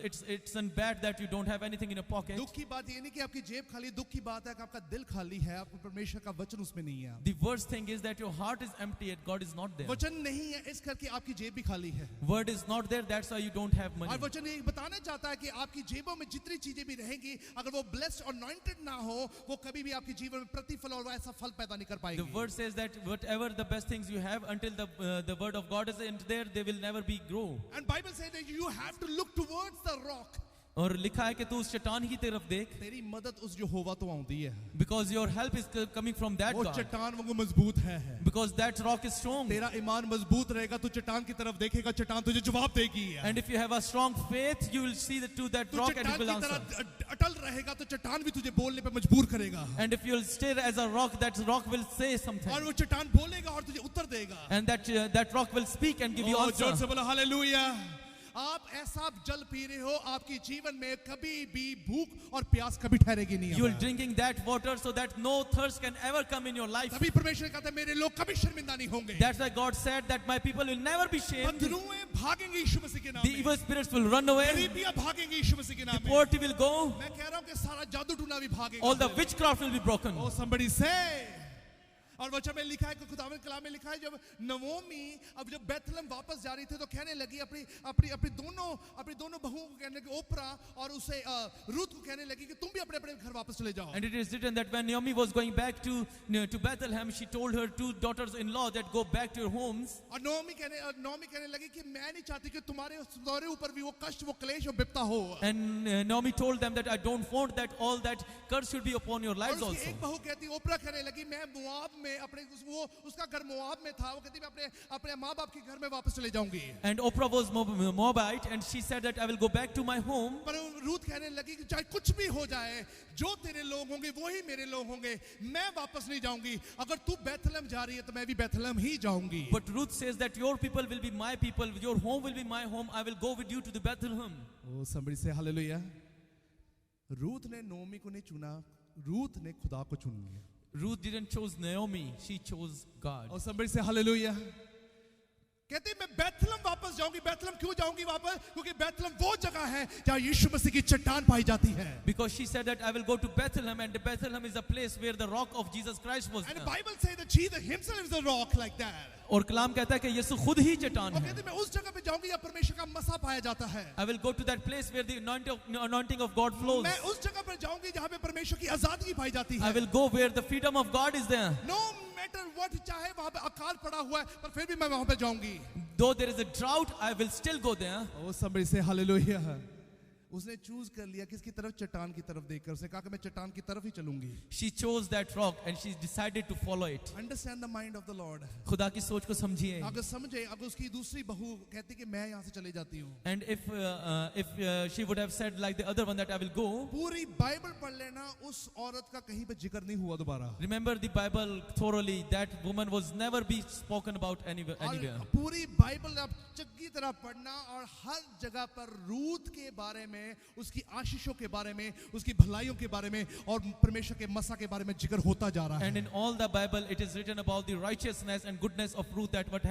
it's not bad that you don't have anything in your pocket. दुख की बात ये नहीं कि आपकी जेब खाली, दुख की बात है कि आपका दिल खाली है, आपको परमेश्वर का वचन उसमें नहीं है। The worst thing is that your heart is empty and God is not there. वचन नहीं है इस करके आपकी जेब भी खाली है। Word is not there, that's why you don't have money. और वचन ये बताना चाहता है कि आपकी जेबों में जितनी चीजें भी रहेंगी, अगर वो ब्लेस्ड और अनॉइंटेड ना हो, वो कभी भी आपके जीवन में प्रतिफल और ऐसा फल पैदा नहीं कर पाएगी। The word says that whatever the best things you have, until the word of God is in there, they will never be grow. And Bible says that you have to look towards the rock. और लिखा है कि तू उस चट्टान की तरफ देख, तेरी मदद उस जो होवा तो आती है, because your help is coming from that वो God, चट्टान वो मजबूत है। because that rock is strong. तेरा ईमान मजबूत रहेगा तो चट्टान की तरफ देखेगा, चट्टान तुझे जवाब देगी। And if you have a strong faith, you will see to that तू rock and it चट्टान will की answer. तरह अटल रहेगा तो चट्टान भी तुझे बोलने पे मजबूर करेगा। And if you will stay as a rock, that rock will say something. और वो चट्टान बोलेगा और तुझे उत्तर देगा। And that rock will speak and give you जोर answer. से बोलो हालेलुया। आप ऐसा जल पी रहे हो, आपके जीवन में कभी भी भूख और प्यास कभी ठहरेगी नहीं। You will drinking that water so that no thirst can ever come in your life. तभी परमेश्वर कहता है मेरे लोग कभी शर्मिंदा नहीं होंगे। That's why God said that my people will never be shamed. बंधुएं भागेंगे यीशु मसीह के नाम The में। evil spirits will run away. गरीबियां भागेंगे यीशु मसीह के The नाम में। poverty will go. मैं कह रहा हूं कि सारा जादू टूना भी भागेगा। All the witchcraft will be broken. Oh somebody say, और वचन में लिखा है कि खुदावंद कलाम में लिखा है जब नवोमी अब जब बैतलहम वापस जा रही थी तो कहने लगी अपनी अपनी अपनी दोनों बहुओं को कहने लगी, ओप्रा और उसे रूथ को कहने लगी कि तुम भी अपने अपने घर वापस चले जाओ. And it is written that when Naomi was going back to Bethlehem, she told her two daughters-in-law that go back to your homes. और नवोमी कहने लगी कि मैं नहीं चाहती कि तुम्हारे ऊपर भी वो कष्ट, वो क्लेश और विपत्ता हो. And Naomi told them that I don't want that all that curse should be upon your lives और also. एक बहू कहती, ओप्रा कहने लगी मैं मोआब में अपने उसका घर मोआब में था, वो कहती मैं अपने माँ बाप के घर में वापस चले जाऊंगी. And Oprah was Moabite, and she said that I will go back to my home. पर रूथ कहने लगी कि चाहे कुछ भी हो जाए, जो तेरे लोग होंगे वो ही मेरे लोग होंगे, मैं वापस नहीं जाऊंगी. अगर तू बैतलहम जा रही है तो मैं भी बैतलहम ही जाऊंगी. But Ruth says that your people will be my people, your home will be my home. I will go with you to the Bethlehem. Oh, somebody say hallelujah. Ruth ने नोमी को नहीं चुना, रूथ ने खुदा को चुन लिया. Ruth didn't choose Naomi, she chose God. और somebody say hallelujah. कहते मैं बैतलहम वापस जाऊंगी. बैतलहम क्यों जाऊंगी वापस? क्योंकि बैतलहम वो जगह है जहां यीशु मसीह की चट्टान पाई जाती है. Because she said that I will go to Bethlehem, and Bethlehem is a place where the rock of Jesus Christ was. And the Bible says that Jesus himself is the rock like that. और कलाम कहता है कि यीशु खुद ही चट्टान और है. कहते मैं उस जगह पे जाऊंगी जहां परमेश्वर का मसा पाया जाता है. I will go to that place where the anointing of God flows. मैं उस जगह पर जाऊंगी जहां पे परमेश्वर की आजादी पाई जाती है. I will go where the freedom of God is there. No matter what, चाहे वहां पे अकाल पड़ा हुआ है पर फिर भी मैं वहां पे जाऊंगी. Though there is a drought, I will still go there. Oh, somebody say hallelujah. उसने चूज कर लिया किसकी तरफ? चट्टान की तरफ देखकर उसने कहा कि मैं चट्टान की तरफ ही चलूंगी. She chose that rock and she decided to follow it. Understand the mind of the Lord. खुदा की सोच को समझिए. अगर समझे, अगर उसकी दूसरी बहू कहती कि मैं यहाँ से चली जाती हूँ. And if she would have said like the other one that I will go. पूरी बाइबल पढ़ लेना, उस औरत का कहीं पे जिक्र नहीं हुआ दोबारा. Remember the Bible thoroughly. That woman was never be spoken about anywhere. पूरी बाइबल आप चंगी तरह पढ़ना और हर जगह पर रूथ के बारे में, उसकी आशीषों के बारे में, उसकी भलाइयों के बारे में और परमेश्वर के मसा के बारे में जिक्र होता जा रहा है. And in all the Bible it is written about the righteousness and goodness of Ruth, that what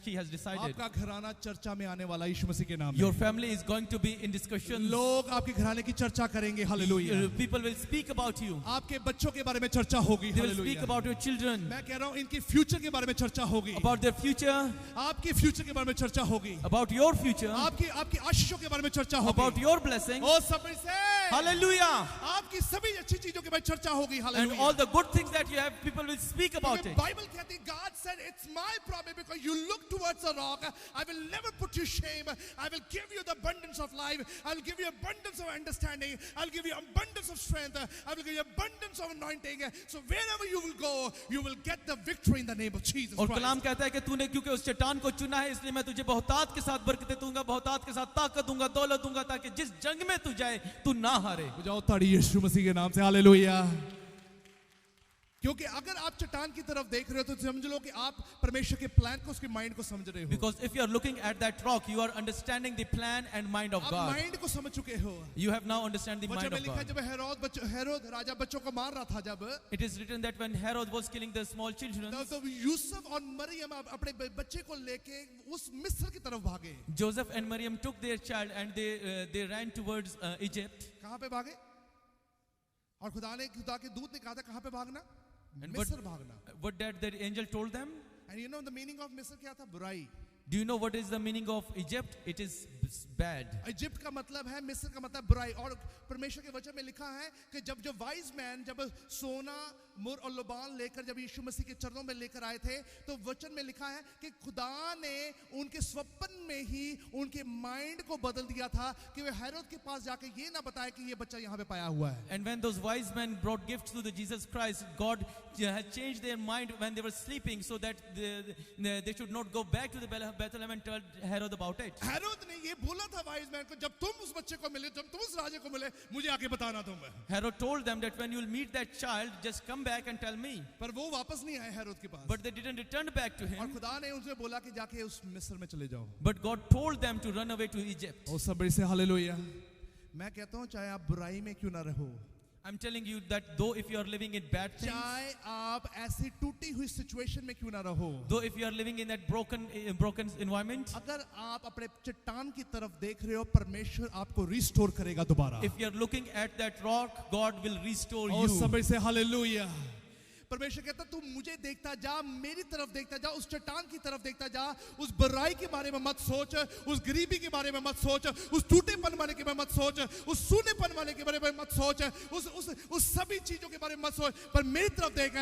she has decided. आपका घराना चर्चा में आने वाला यीशु मसीह के नाम में. Your family is going to be in discussion. लोग आपके घराने की चर्चा करेंगे. Hallelujah. People will speak about you. आपके बच्चों के बारे में चर्चा होगी. They will speak about your children. मैं कह रहा हूँ इनके फ्यूचर के बारे में चर्चा होगी. About their future. आपके फ्यूचर के बारे में चर्चा होगी. About your future. आपकी आशीषों के बारे में चर्चा होगी. About your blessings. Oh, somebody say Hallelujah. आपकी सभी अच्छी चीजों के बारे में चर्चा होगी. And all the good things that you have, people will speak about it. Bible कहती है, God said it's my problem because you look towards the rock. I will never put you shame. I will give you the abundance of life. I will give you abundance of understanding. I will give you abundance of strength. I will give you abundance of anointing. So wherever you will go, you will get the victory in the name of Jesus और Christ. कलाम कहता है कि तूने क्योंकि उस चट्टान को चुना है, इसलिए मैं तुझे बहुतात के साथ बरकतें दूंगा, बहुतात के साथ ताकत दूंगा, दौलत दूंगा, ताकि जिस जंग में तू जाए तू ना हारे. जाओ ताड़ी यीशु मसीह के नाम से. हालेलुया. क्योंकि अगर आप चट्टान की तरफ देख रहे हो तो समझ लो कि आप परमेश्वर के प्लान को, उसके माइंड को समझ रहे हो. Because if you are looking at that rock, you are understanding the plan and mind of आप God. माइंड को समझ चुके हो. You have now understand the mind वचन में of लिखा है God. जब हेरोद राजा बच्चों को मार रहा था, जब It is written that when Herod was killing the small children, तो यूसुफ और मरियम अपने बच्चे को लेके उस मिस्र की तरफ भागे. Joseph and Miriam took their child and they ran towards Egypt. कहाँ पे भागे? और खुदा के दूत ने कहा था कहाँ पे भागना? And मिस्र भागना. what that the angel told them? And you know the meaning of मिस्र क्या था? बुराई. Do you know what is the meaning of Egypt? It is bad. Egypt का मतलब है, मिस्र का मतलब बुराई. और परमेश्वर के वचन में लिखा है कि जब वाइज मैन जब सोना, मुर और लुबान लेकर जब यीशु मसीह के चरणों में लेकर आए थे, तो वचन में लिखा है कि खुदा ने उनके स्वप्न में ही उनके माइंड को बदल दिया था कि वे हेरोद के पास जाके ये ना बताए कि ये बच्चा यहाँ पे पाया हुआ है. And when those wise men brought gifts to the Jesus Christ, God had changed their mind when they were sleeping, so that they should not go back to the Bethlehem and tell Herod about it. Herod ने ये बोला था wise man को, जब तुम उस बच्चे को मिले, जब तुम उस राजे को मिले, मुझे आके बताना तुम. Herod told them that when you will meet that child, just come back and tell me. पर वो वापस नहीं आए हेरोद के पास. But they didn't return back to और him. खुदा ने उनसे बोला कि जाके उस मिस्र में चले जाओ. But God told them to run away to Egypt. और सब बड़ी से हालेलुया. मैं कहता हूँ चाहे आप बुराई में क्यों ना रहो, I'm telling you that though if you are living in bad things, चाहे आप ऐसी टूटी हुई सिचुएशन में क्यों ना रहो, though if you are living in that broken environment, अगर आप अपने चट्टान की तरफ देख रहे हो, परमेश्वर आपको रिस्टोर करेगा दोबारा. if you are looking at that rock, God will restore और you. सब बड़ी से हालेलुया. परमेश्वर कहता तू मुझे देखता जा, मेरी तरफ देखता जा, उस चट्टान की तरफ देखता जा, उस बुराई के बारे में मत सोच, उस गरीबी के बारे में मत सोच, उस टूटेपन वाले के बारे में मत सोच, उस सूनेपन वाले के बारे में मत सोच, उस सभी चीजों के बारे में मत सोच, पर मेरी तरफ देख,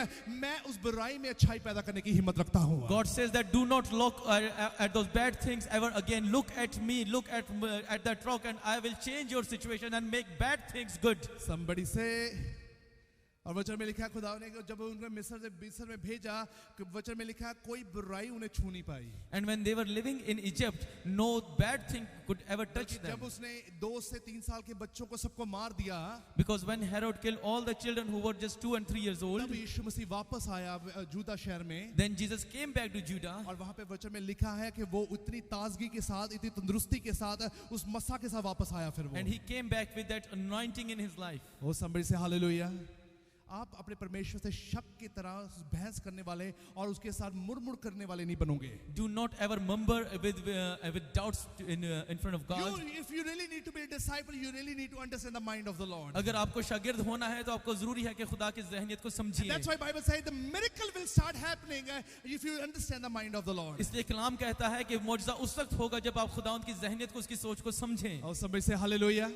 मैं उस बुराई में अच्छाई पैदा करने की हिम्मत रखता हूँ. God says that do not look at those bad things ever again. Look at me, look at that rock, and I will change your situation and make bad things good. Somebody say, और वचन में लिखा है खुदा ने जब उनको मिस्र में भेजा, वचन में लिखा है कोई बुराई उन्हें छू नहीं पाई. And when they were living in Egypt, no bad thing could ever touch them. जब उसने 2 से 3 साल के बच्चों को सबको मार दिया, Because when Herod killed all the children who were just 2 and 3 years old, तब यीशु मसीह वापस आया जूदा शहर में. then Jesus came back to Judah. और वहां पे वचन में लिखा है कि वो इतनी ताजगी के साथ, इतनी तंदुरुस्ती के साथ, उस मसा के साथ वापस आया. फिर वो And he came back with that anointing in his life. Oh, somebody say hallelujah. आप अपने परमेश्वर से शक की तरह बहस करने वाले और उसके साथ मुड़ करने वाले नहीं बनोगे. Do not ever mumble with doubts in front of God. If you really need to be a disciple, you really need to understand the mind of the Lord. अगर आपको शागिर्द होना है तो आपको जरूरी है कि खुदा की ज़हनियत को समझिए. That's why Bible says the miracle will start happening if you understand the mind of the Lord. इसलिए कलाम कहता है कि मौजज़ा उस वक्त होगा जब आप खुदावंद की ज़हनियत को, उसकी सोच को समझें. और somebody say hallelujah.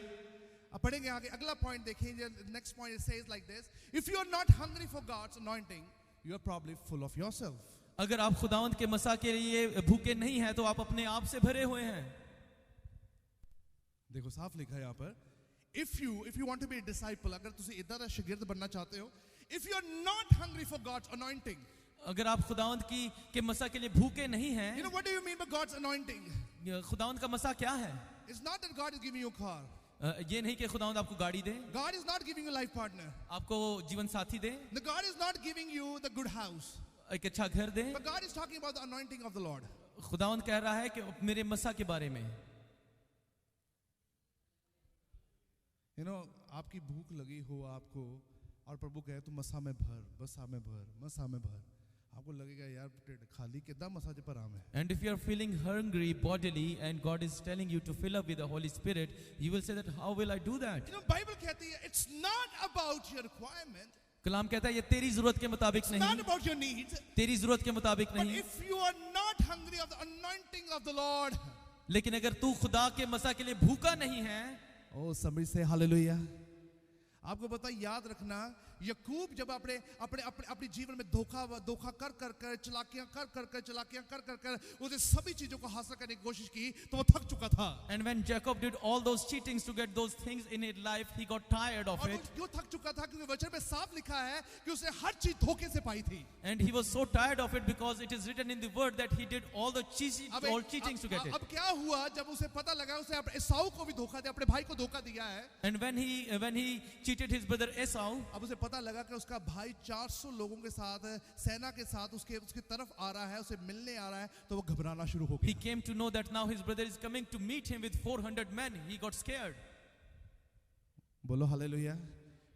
अब पढ़ेंगे आगे. अगला पॉइंट देखेंगे. Next point says like this: if you are not hungry for God's anointing, you are probably full of yourself. अगर आप खुदावंद के मसा के लिए भूखे नहीं हैं तो आप अपने आप से भरे हुए हैं. देखो साफ लिखा है यहाँ पर, if you want to be a disciple, अगर तुसी इधर का शागिर्द बनना चाहते हो, if you are not hungry for God's anointing, अगर आप खुदावंद के मसा के लिए भूखे नहीं हैं, you know what do you mean by God's anointing? खुदावंद का मसा क्या है? It's not that God is giving you a car. ये नहीं कि खुदावंद आपको गाड़ी दे, God is not giving you a life partner. आपको जीवन साथी दे, The God is not giving you the good house. एक अच्छा घर दे. But God is talking about the anointing of the Lord. खुदावंद कह रहा है कि मेरे मसा के बारे में. You know, आपकी भूख लगी हो आपको और प्रभु कहे तू मसा में भर, मसा में भर, मसा में भर, आपको लगेगा यार पेट खाली कितना मसाज पर आम है. And if you are feeling hungry bodily and God is telling you to fill up with the Holy Spirit, you will say that how will I do that? You know, Bible कहती है it's not about your requirement. कलाम कहता है ये तेरी जरूरत के मुताबिक It's not नहीं, about your needs. तेरी जरूरत के मुताबिक But नहीं. if you are not hungry of the anointing of the Lord, लेकिन अगर तू खुदा के मसा के लिए भूखा नहीं है, oh somebody say hallelujah. आपको पता याद रखना, याकूब जब अपने जीवन में धोखा कर चलाकियां कर उसे सभी चीजों को हासिल करने की कोशिश की तो वो थक चुका था. and when Jacob did all those cheatings to get those things in his life, he got tired of और it. वो क्यों थक चुका था? क्योंकि वचन में साफ लिखा है कि उसने हर चीज धोखे से पाई थी. And he was so tired of it because it is written in the word that he did all the cheatings to get it. अब क्या हुआ जब उसे पता लगा उसने अपने एसाऊ को भी धोखा दिया, अपने भाई को धोखा दिया है. And when he cheated his brother Esau, अब उसे पता लगा कि उसका भाई 400 लोगों के साथ सेना के साथ उसकी तरफ आ रहा है, उसे मिलने आ रहा है, तो वो घबराना शुरू हो he गया. came to know that now his brother is coming to meet him with 400 men. He got scared. बोलो हालेलुया.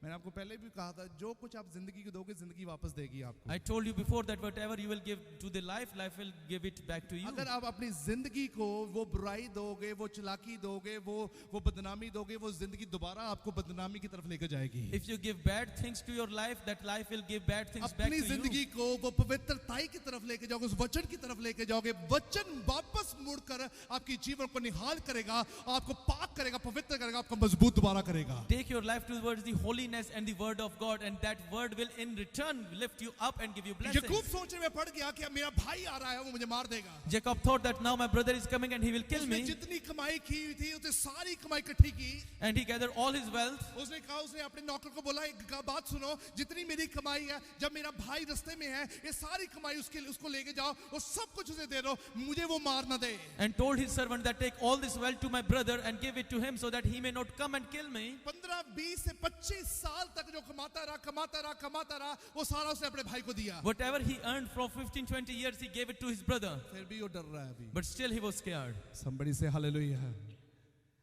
मैंने आपको पहले भी कहा था जो कुछ आप जिंदगी को दोगे जिंदगी वापस देगी आपको. I told you before that whatever you will give to the life will give it back to you. अगर आप अपनी जिंदगी को वो बुराई दोगे, वो चलाकी दोगे, वो बदनामी दोगे, वो जिंदगी दोबारा आपको बदनामी की तरफ लेकर जाएगी. If you give bad things to your life, that life will give bad things back अपनी to you. जिंदगी को वो पवित्रताई की तरफ लेके जाओगे, उस वचन की तरफ लेके जाओगे. वचन वापस मुड़कर आपके जीवन को निहाल करेगा, आपको पाक करेगा, पवित्र करेगा, आपको मजबूत दोबारा करेगा. Take your life towards the holiness and the word of God, and that word will in return lift you up and give you blessings. याकूब सोचने में पड़ गया कि अब मेरा भाई आ रहा है, वो मुझे मार देगा. Jacob thought that now my brother is coming and he will kill उसने me, जितनी कमाई की हुई थी उसने सारी कमाई इकट्ठी की. and he gathered all his wealth. उसने कहा, उसने अपने नौकर को बोला एक बात सुनो, जितनी मेरी कमाई है, जब मेरा भाई रास्ते में है, ये सारी कमाई उसको लेके जाओ और सब कुछ उसे दे दो, मुझे वो मार ना दे. And told his servant that take all this wealth to my brother and give it to him so that he may not come and kill me. 15, 20 से 25 साल तक जो कमाता रहा वो सारा उसने अपने भाई को दिया. Whatever he earned from 15-20 years, he gave it to his brother. फिर भी वो डर रहा है अभी. But still he was scared. Somebody say hallelujah.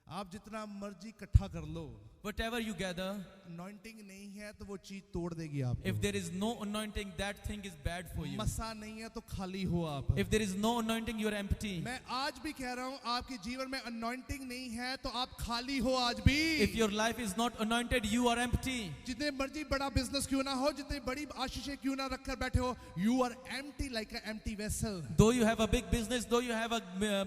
आप जितना मर्जी इकट्ठा कर लो, whatever you gather, अनॉइंटिंग नहीं है तो वो चीज तोड़ देगी आपको। if there is no anointing, that thing is bad for you. मसा नहीं है तो खाली हो आप। If there is no anointing, you are empty. मैं आज भी कह रहा हूँ, आपके जीवन में अनॉइंटिंग नहीं है तो आप खाली हो आज भी। If your life is not anointed, you are empty. जितने मर्जी बड़ा बिजनेस क्यों ना हो, जितनी बड़ी आशीषें क्यों ना रखकर बैठे हो, you are empty like an empty vessel। Though you have a big business, though you have a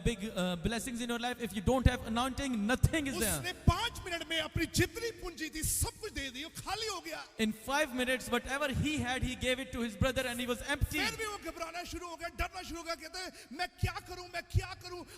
big blessings in your life, if you don't have anointing, nothing is there. उसने 5 मिनट में अपनी जितनी पूंजी थी सब कुछ दे दी, वो खाली हो गया। In 5 minutes, whatever he had, he gave it to his brother, and he was empty. फिर भी वो घबराना शुरू हो गया, डरना शुरू हो गया, कहते हैं मैं क्या करूं,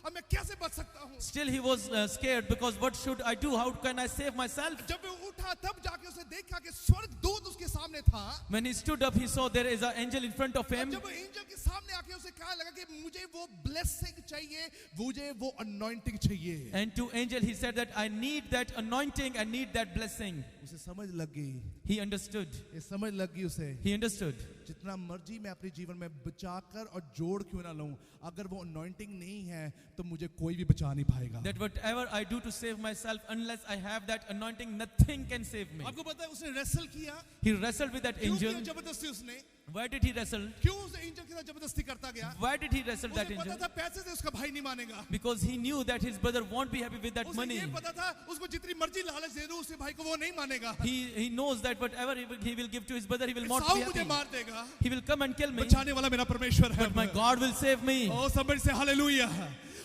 अब मैं कैसे बच सकता हूं। Still, he was scared because what should I do? How can I save myself? जब वो उठा तब जाके उसने देखा कि स्वर्गदूत उसके सामने था। When he stood up, he saw there is an angel in front of him. जब वो एंजल के सामने आके उसे कहा लगा कि मुझे वो ब्लेसिंग चाहिए, मुझे वो अनॉइंटिंग चाहिए। And to angel, he said that I need that anointing and need that blessing. उसे समझ लग गई, He understood. ये समझ लग गई उसे, He understood. जितना मर्जी मैं अपने जीवन में बचाकर और जोड़ क्यों ना लूं, अगर वो अनॉइंटिंग नहीं है तो मुझे कोई भी बचा नहीं पाएगा। That whatever I do to save myself, unless I have that anointing, nothing can save me. आपको पता है उसने रेसल किया, He wrestled with that क्यों angel. किया जबरदस्ती उसने, Why did he wrestle? क्यों उस एंजल के साथ जबरदस्ती करता गया? Why did he wrestle that उसे पता angel? था पैसे से उसका भाई नहीं मानेगा। Because he knew that his brother won't be happy with that उसे money. ये पता था उसको जितनी मर्जी लालच दे दूं उसके भाई को वो नहीं मानेगा। He knows that whatever he will give to his brother, he will not Sau be मुझे happy. मार देगा, He will come and kill me. बचाने वाला मेरा परमेश्वर है। But my God will save me. Oh somebody say hallelujah.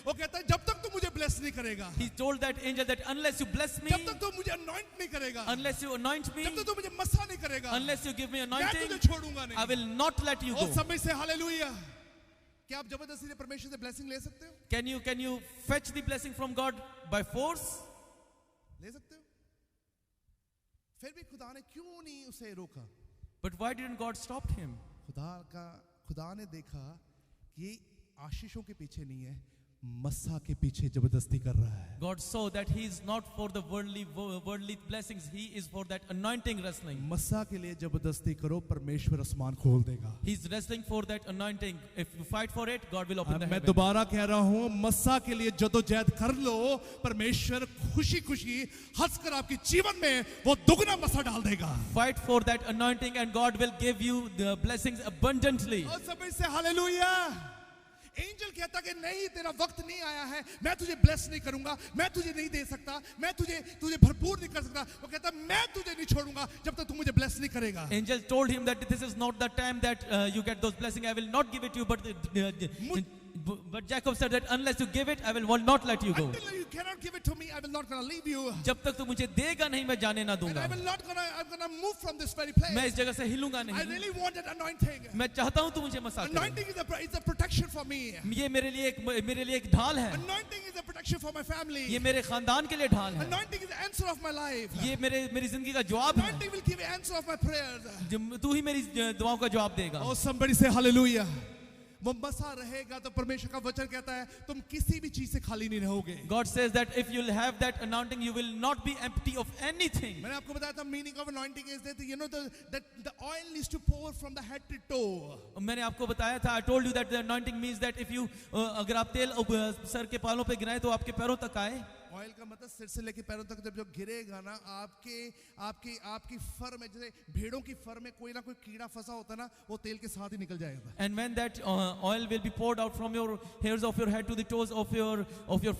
वो कहता है जब तक तू मुझे ब्लेस नहीं करेगा, He told that angel that unless you bless me, जब तक तू मुझे अनॉइंट नहीं करेगा, unless you anoint me, जब तक तू मुझे मसा नहीं करेगा, unless you give me मैं तुझे anointing, छोड़ूंगा I नहीं। will not let you oh go. somebody say hallelujah. क्या आप जबरदस्ती से परमेश्वर से ब्लेसिंग ले सकते हो? Can you fetch the blessing from God by force? ले सकते हो? फिर भी खुदा ने क्यों नहीं उसे रोका? But why didn't God stop him? खुदा ने देखा कि ये आशीषों के पीछे नहीं है, मस्सा के पीछे जबरदस्ती कर रहा है। God saw that he is not for the worldly blessings, he is for that anointing wrestling. मस्सा के लिए जबरदस्ती करो, परमेश्वर आसमान खोल देगा। He's wrestling for that anointing. If you fight for it, God will open the मैं heaven. दोबारा कह रहा हूँ, मस्सा के लिए जदोजहद कर लो, परमेश्वर खुशी खुशी हंसकर आपके जीवन में वो दुगना मस्सा डाल देगा। Fight for that anointing and God will give you the blessings abundantly. और सब से हालेलुया। एंजल कहता कि नहीं, तेरा वक्त नहीं आया है, मैं तुझे ब्लेस नहीं करूंगा, मैं तुझे नहीं दे सकता, मैं तुझे भरपूर नहीं कर सकता। वो कहता मैं तुझे नहीं छोड़ूंगा जब तक तू मुझे ब्लेस नहीं करेगा। Angel told him that this is not the time that you get those blessings. I will not give it to you, but Jacob said that unless you give it, I will not let you go. Until you cannot give it to me, I will not gonna leave you. जब तक तू मुझे देगा नहीं, मैं जाने ना And दूंगा। I'm gonna move from this very place. मैं इस जगह से हिलूंगा I नहीं। really want that anointing. मैं चाहता हूँ तू मुझे मसाज करे। Anointing is a protection for me. ये मेरे लिए एक ढाल है। Anointing is a protection for my family. ये मेरे खानदान के लिए ढाल है। Anointing is the answer of my life. ये मेरी जिंदगी का जवाब है। Anointing will give the answer of my prayers. तू ही मेरी दुआओं का जवाब देगा। Oh, somebody say hallelujah. वो मसा रहेगा तो परमेश्वर का वचन कहता है तुम किसी भी चीज से खाली नहीं रहोगे। God says that if you'll have that anointing, you will not be empty of anything. मैंने आपको बताया था meaning of anointing is that the oil needs to pour from the head to toe. मैंने आपको बताया था, I told you that the anointing means that if you अगर आप तेल सर के बालों पे गिराएं तो आपके पैरों तक आए। ऑयल का मतलब सिर से लेके पैरों तक जब गिरेगा ना, आपकी फर में, जैसे भेड़ों की फर में कोई ना कोई कीड़ा फंसा होता है ना, वो तेल के साथ ही निकल जाएगा। And when that oil will be poured out from your hairs of your head to the toes of your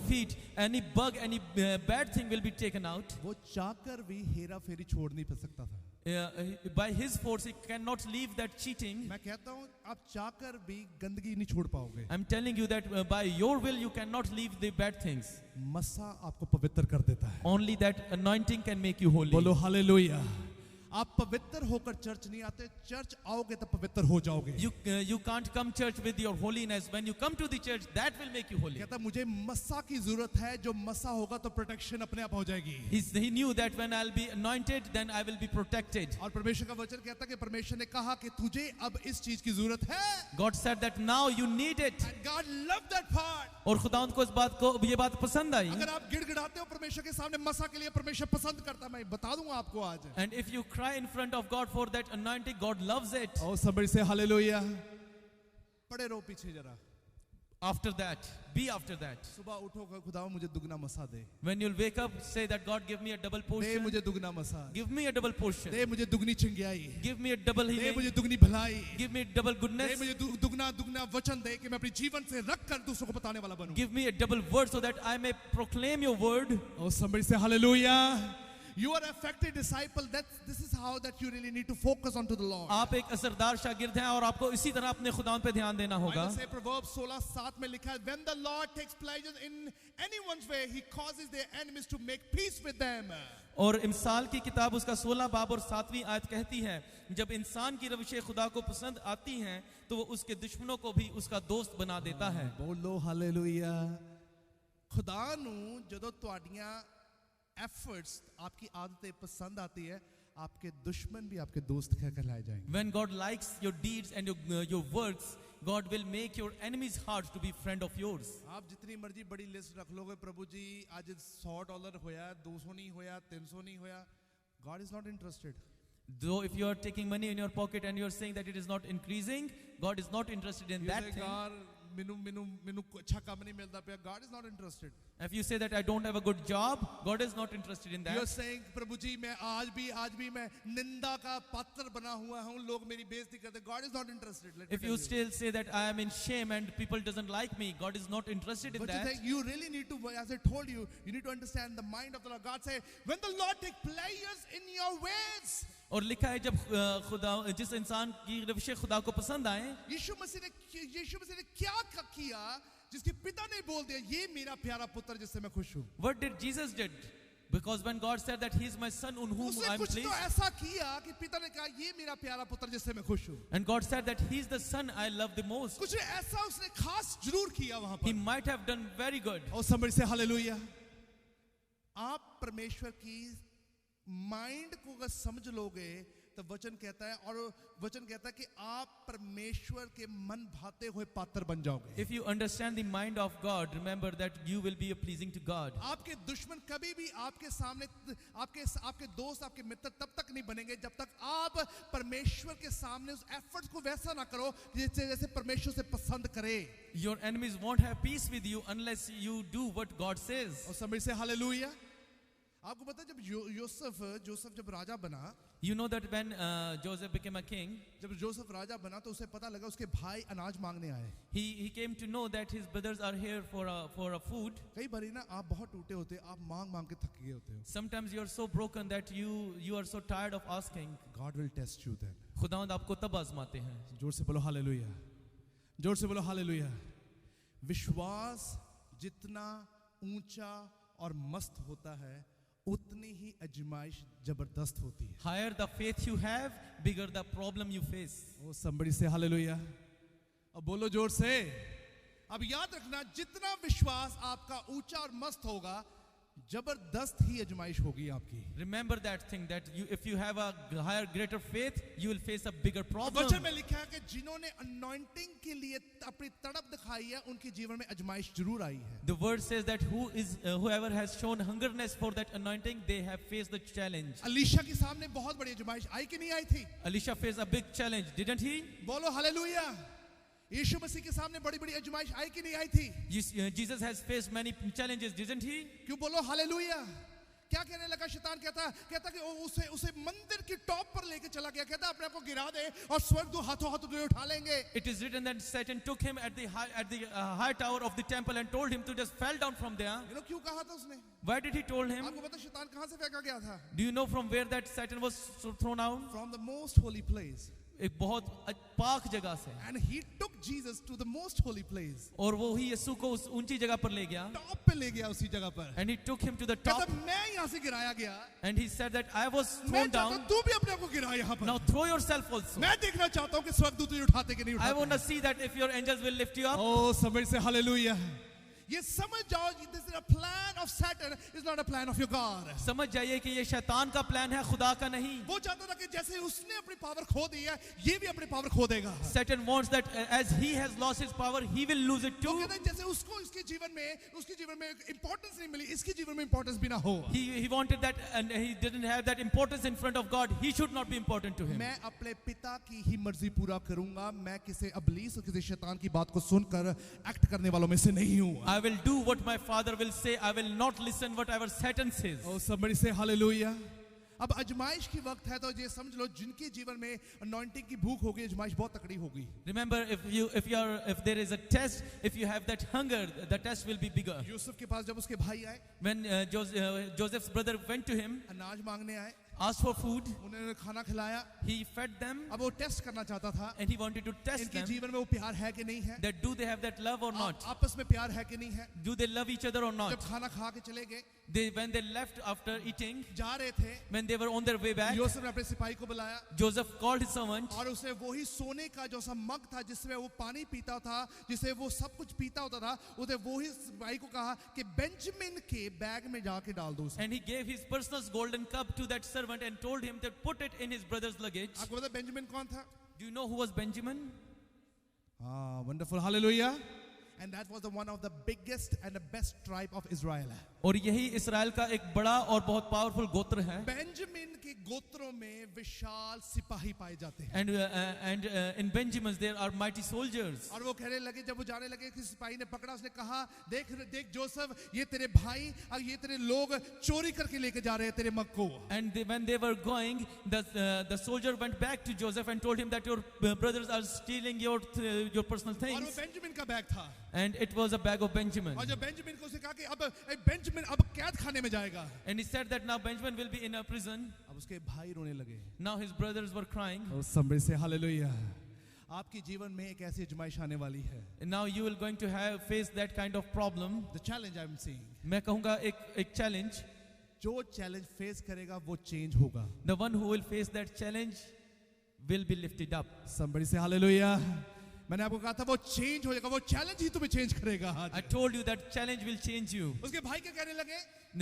feet, any bug, any bad thing will be taken out. वो चाकर भी हेरा फेरी छोड़ नहीं सकता था। By his force, he cannot leave that cheating. मैं कहता हूँ आप चाकर भी गंदगी नहीं छोड़ पाओगे। I'm telling you that by your will you cannot leave the bad things. मसा आपको पवित्र कर देता है। Only that anointing can make you holy. बोलो हालेलुया। आप पवित्र होकर चर्च नहीं आते, चर्च आओगे तो पवित्र हो जाओगे। You can't come church with your holiness. When you come to the church, that will make you holy. कहता मुझे मसा की जरूरत है, जो मसा होगा तो प्रोटेक्शन अपने आप हो जाएगी। He knew that when I'll be anointed, then I will be protected. और परमेश्वर का वचन कहता है कि परमेश्वर ने कहा कि तुझे अब इस चीज की जरूरत है। God said that now you need it. And God loved that part. और खुदावंद को ये बात पसंद आई। अगर आप गिड़गिड़ाते हो परमेश्वर के सामने, मसा के लिए परमेश्वर पसंद करता है, मैं बता दूंगा आपको आज। And if you cry in front of God for that anointing, God loves it. Oh, somebody say hallelujah. पड़े रहो पीछे जरा। After that, be after that. सुबह उठो खुदा मुझे दुगना मसा दे, When you'll wake up, say that God give me a double they portion. मुझे दुगना मसा, Give me a double portion. दे मुझे दुगनी चिंगाई, Give me a double they healing. मुझे दुगनी भलाई, Give me double दे goodness. मुझे दुगना दुगना वचन दे कि मैं अपने जीवन से रख कर दूसरों को बताने वाला बनूं. Give me a double word so that I may proclaim your word. Oh, somebody say hallelujah. You are effective disciple. This is how that you really need to focus onto the Lord. आप एक असरदार शागिर्द हैं और आपको इसी तरह अपने खुदावंद पे ध्यान देना होगा. Bible say Proverbs 16:7 में लिखा है, when the Lord takes pleasure in anyone's way, He causes their enemies to make peace with them. और इमसाल की किताब उसका 16 बाब और 7वीं आयत कहती है, जब इंसान की रविशें खुदा को पसंद आती हैं तो वो उसके दुश्मनों को भी उसका दोस्त बना देता है. बोलो हालेलुया. खुदा ਨੂੰ ਜਦੋਂ ਤੁਹਾਡੀਆਂ efforts आपकी आदतें पसंद आती है, आपके दुश्मन भी आपके दोस्त कहलाए जाएंगे. When God likes your deeds and your works, God will make your enemies' hearts to be friend of yours. आप जितनी मर्जी बड़ी लिस्ट रख लोगे, प्रभु जी आज $100 होया, 200 नहीं होया, 300 नहीं होया, God is not interested. Though if you are taking money in your pocket and you are saying that it is not increasing, God is not interested in You that say, thing. God, ਮੈਨੂੰ अच्छा काम नहीं मिलता पिया, God is not interested. If you say that I don't have a good job, God is not interested in You are that. saying प्रभु जी मैं आज भी मैं निंदा का पात्र बना हुआ हूँ, लोग मेरी बेइज्जती करते, God is not interested. Let me If tell you still say that I am in shame and people doesn't like me, God is not interested in But you that. think you really need to, as I told you, you need to understand the mind of the Lord. God say, when the Lord take pleasures in your ways. और लिखा है जब खुदा जिस इंसान की रविशें खुदा को पसंद आए, यीशु मसीह ने क्या किया जिसके पिता ने बोल दिया ये मेरा प्यारा पुत्र जिससे मैं खुश हूँ. what did Jesus did? Because when God said that He is my son on whom उसने I am कुछ तो pleased, ऐसा किया कि पिता ने कहा ये मेरा प्यारा पुत्र जिससे मैं खुश हूँ. and God said that He is the son I love the most. कुछ ऐसा उसने खास जरूर किया वहां He पर. might have done very good. और somebody say hallelujah. आप परमेश्वर की माइंड को अगर समझ लोगे तो वचन कहता है, और वचन कहता है कि आप परमेश्वर के मन भाते हुए पात्र बन जाओगे. If you understand the mind of God, remember that you will be pleasing to God. आपके दुश्मन कभी भी आपके सामने आपके दोस्त आपके मित्र तब तक नहीं बनेंगे जब तक आप परमेश्वर के सामने उस एफर्ट्स को वैसा ना करो जैसे परमेश्वर से पसंद करे. Your enemies won't have peace with you unless you do what God says. और समझ से हालेलुया. आपको पता है जब जोसेफ जब राजा बना, You know that when Joseph became a king, जब जोसेफ राजा बना तो उसे पता लगा उसके भाई अनाज मांगने आए. he came to know that his brothers are here for a food. कई बारी ना आप बहुत टूटे होते हो, आप मांग के थक गए होते हो. Sometimes you are so broken that you are so tired of asking. God will test you then. खुदावंद आपको तब आजमाते हैं. जोर से बोलो हालेलुया. जोर से बोलो हालेलुया. विश्वास जितना ऊंचा और मस्त होता है उतनी ही आजमाइश जबरदस्त होती है. Higher the faith you have, bigger the problem you face. O somebody say hallelujah. अब बोलो जोर से. अब याद रखना जितना विश्वास आपका ऊंचा और मस्त होगा जबरदस्त ही आजमाइश होगी आपकी. Remember that thing that if you have a higher, greater faith, you will face a bigger problem. वचन में लिखा है कि जिन्होंने अनॉइंटिंग के लिए अपनी तड़प दिखाई है उनके जीवन में आजमाइश जरूर आई है. The word says that whoever has shown hungerness for that anointing, they have faced the challenge. Alisha के सामने बहुत बड़ी आजमाइश आई कि नहीं आई थी? Elisha faced a big challenge, didn't he? बोलो हालेलुया. यीशु मसीह के सामने बड़ी बड़ी आजमाइश आई कि नहीं आई थी? Jesus has faced many challenges, didn't he? क्यों बोलो हालेलुया. क्या कहने लगा शैतान? कहता कि उसे मंदिर की टॉप पर लेके चला गया. कहता अपने आप को गिरा दे और स्वर्गदूत हाथों तुझे उठा लेंगे. It is written that Satan took him at the high tower of the temple and told him to just fell down from there. You know क्यों कहा था उसने? Why did he told him? आपको पता शैतान कहां से फेंका गया था? Do you know from where that Satan was thrown out? From the most holy place. एक बहुत पाक जगह से. And he took Jesus to the most holy place. और वो ही यीशु को उस ऊंची जगह पर ले गया. टॉप पे ले गया उसी जगह पर. And he took him to the top. कहता मैं यहाँ से गिराया गया. And he said that I was मैं thrown चाहता down. तू भी अपने आप को गिरा यहाँ पर. Now throw yourself also. मैं देखना चाहता हूँ कि स्वर्गदूत तुझे उठाते कि नहीं I उठाते. want to see that if your angels will lift you up. Oh, समझ से हालेलुया. ये समझ जाओ, this is a plan of Satan, is not a plan of your God. समझ जाइए कि ये शैतान का प्लान है, खुदा का नहीं. वो चाहता था कि जैसे उसने अपनी पावर खो दी है, ये भी अपनी पावर खो देगा. Satan wants that as he has lost his power, he will lose it वो too. कहता है जैसे उसको उसके जीवन में इंपॉर्टेंस नहीं मिली, इसके जीवन में इंपॉर्टेंस भी ना हो. He wanted that, and he didn't have that importance in front of God. He should not be important to him. मैं अपने पिता की ही मर्जी पूरा करूंगा. मैं किसी अबलीस और किसी शैतान की बात को सुनकर एक्ट करने वालों में से नहीं हूं. I will do what my father will say. I will not listen whatever Satan says. Oh, somebody say hallelujah. अब अजमाइश की वक्त है तो ये समझ लो जिनके जीवन में अनॉइंटिंग की भूख होगी, अजमाइश बहुत तकड़ी होगी. Remember, if there is a test, if you have that hunger, the test will be bigger. Yusuf के पास जब उसके भाई आए, When Joseph's brother went to him, अनाज मांगने आए, asked for food, उन्होंने खाना खिलाया. he fed them, अब वो टेस्ट करना चाहता था and he wanted to test इनके them जीवन में वो प्यार है कि नहीं है, that do they have that love or not? आपस में प्यार है कि नहीं है. Do they love each other or जब not? खाना खा के चले गए, When they left after eating, जा रहे थे, when they were on their way back, Yusuf ने अपने सिपाही को बुलाया Joseph called his servant, और उसे वही सोने का जो सा मग था जिसमें वो पानी पीता था, जिसे वो सब कुछ पीता होता था, उसे वही सिपाही को कहा कि बेंजामिन के बैग में जाके डाल दो उसे. and he gave his personal golden cup to that servant and told him to put it in his brother's luggage. आपको पता है बेंजामिन कौन था? Do you know who was Benjamin? Wonderful, hallelujah. And that was one of the biggest and the best tribe of Israel. और यही Israel का एक बड़ा और बहुत पावरफुल गोत्र है. बेंजामिन के गोत्रों में विशाल सिपाही पाए जाते हैं. And in Benjamin's there are mighty soldiers. और वो कहने लगे, जब वो जाने लगे, कि सिपाही ने पकड़ा, उसने कहा, देख जोसेफ, ये तेरे भाई और ये तेरे लोग चोरी करके लेके जा रहे हैं तेरे मग को. And when they were going, the soldier went back to Joseph and told him that your brothers are stealing your personal और वो things. बेंजामिन का बैग था. And it was a bag of Benjamin. और जब Benjamin को उसने कहा कि अब बेंजामिन अब कैद खाने में जाएगा, And he said that now Benjamin will be in a prison. अब उसके भाई रोने लगे. Now his brothers were crying. somebody say hallelujah. आपके जीवन में एक ऐसी आजमाइश आने वाली है. And now you will going to face that kind of problem. The challenge I'm seeing. मैं कहूँगा एक challenge. जो चैलेंज फेस करेगा वो चेंज होगा. The one who will face that challenge will be lifted up. somebody say hallelujah. मैंने आपको कहा था वो चेंज हो जाएगा, वो चैलेंज ही तुम्हें चेंज करेगा. I told you that challenge will change you. उसके भाई क्या कहने लगे?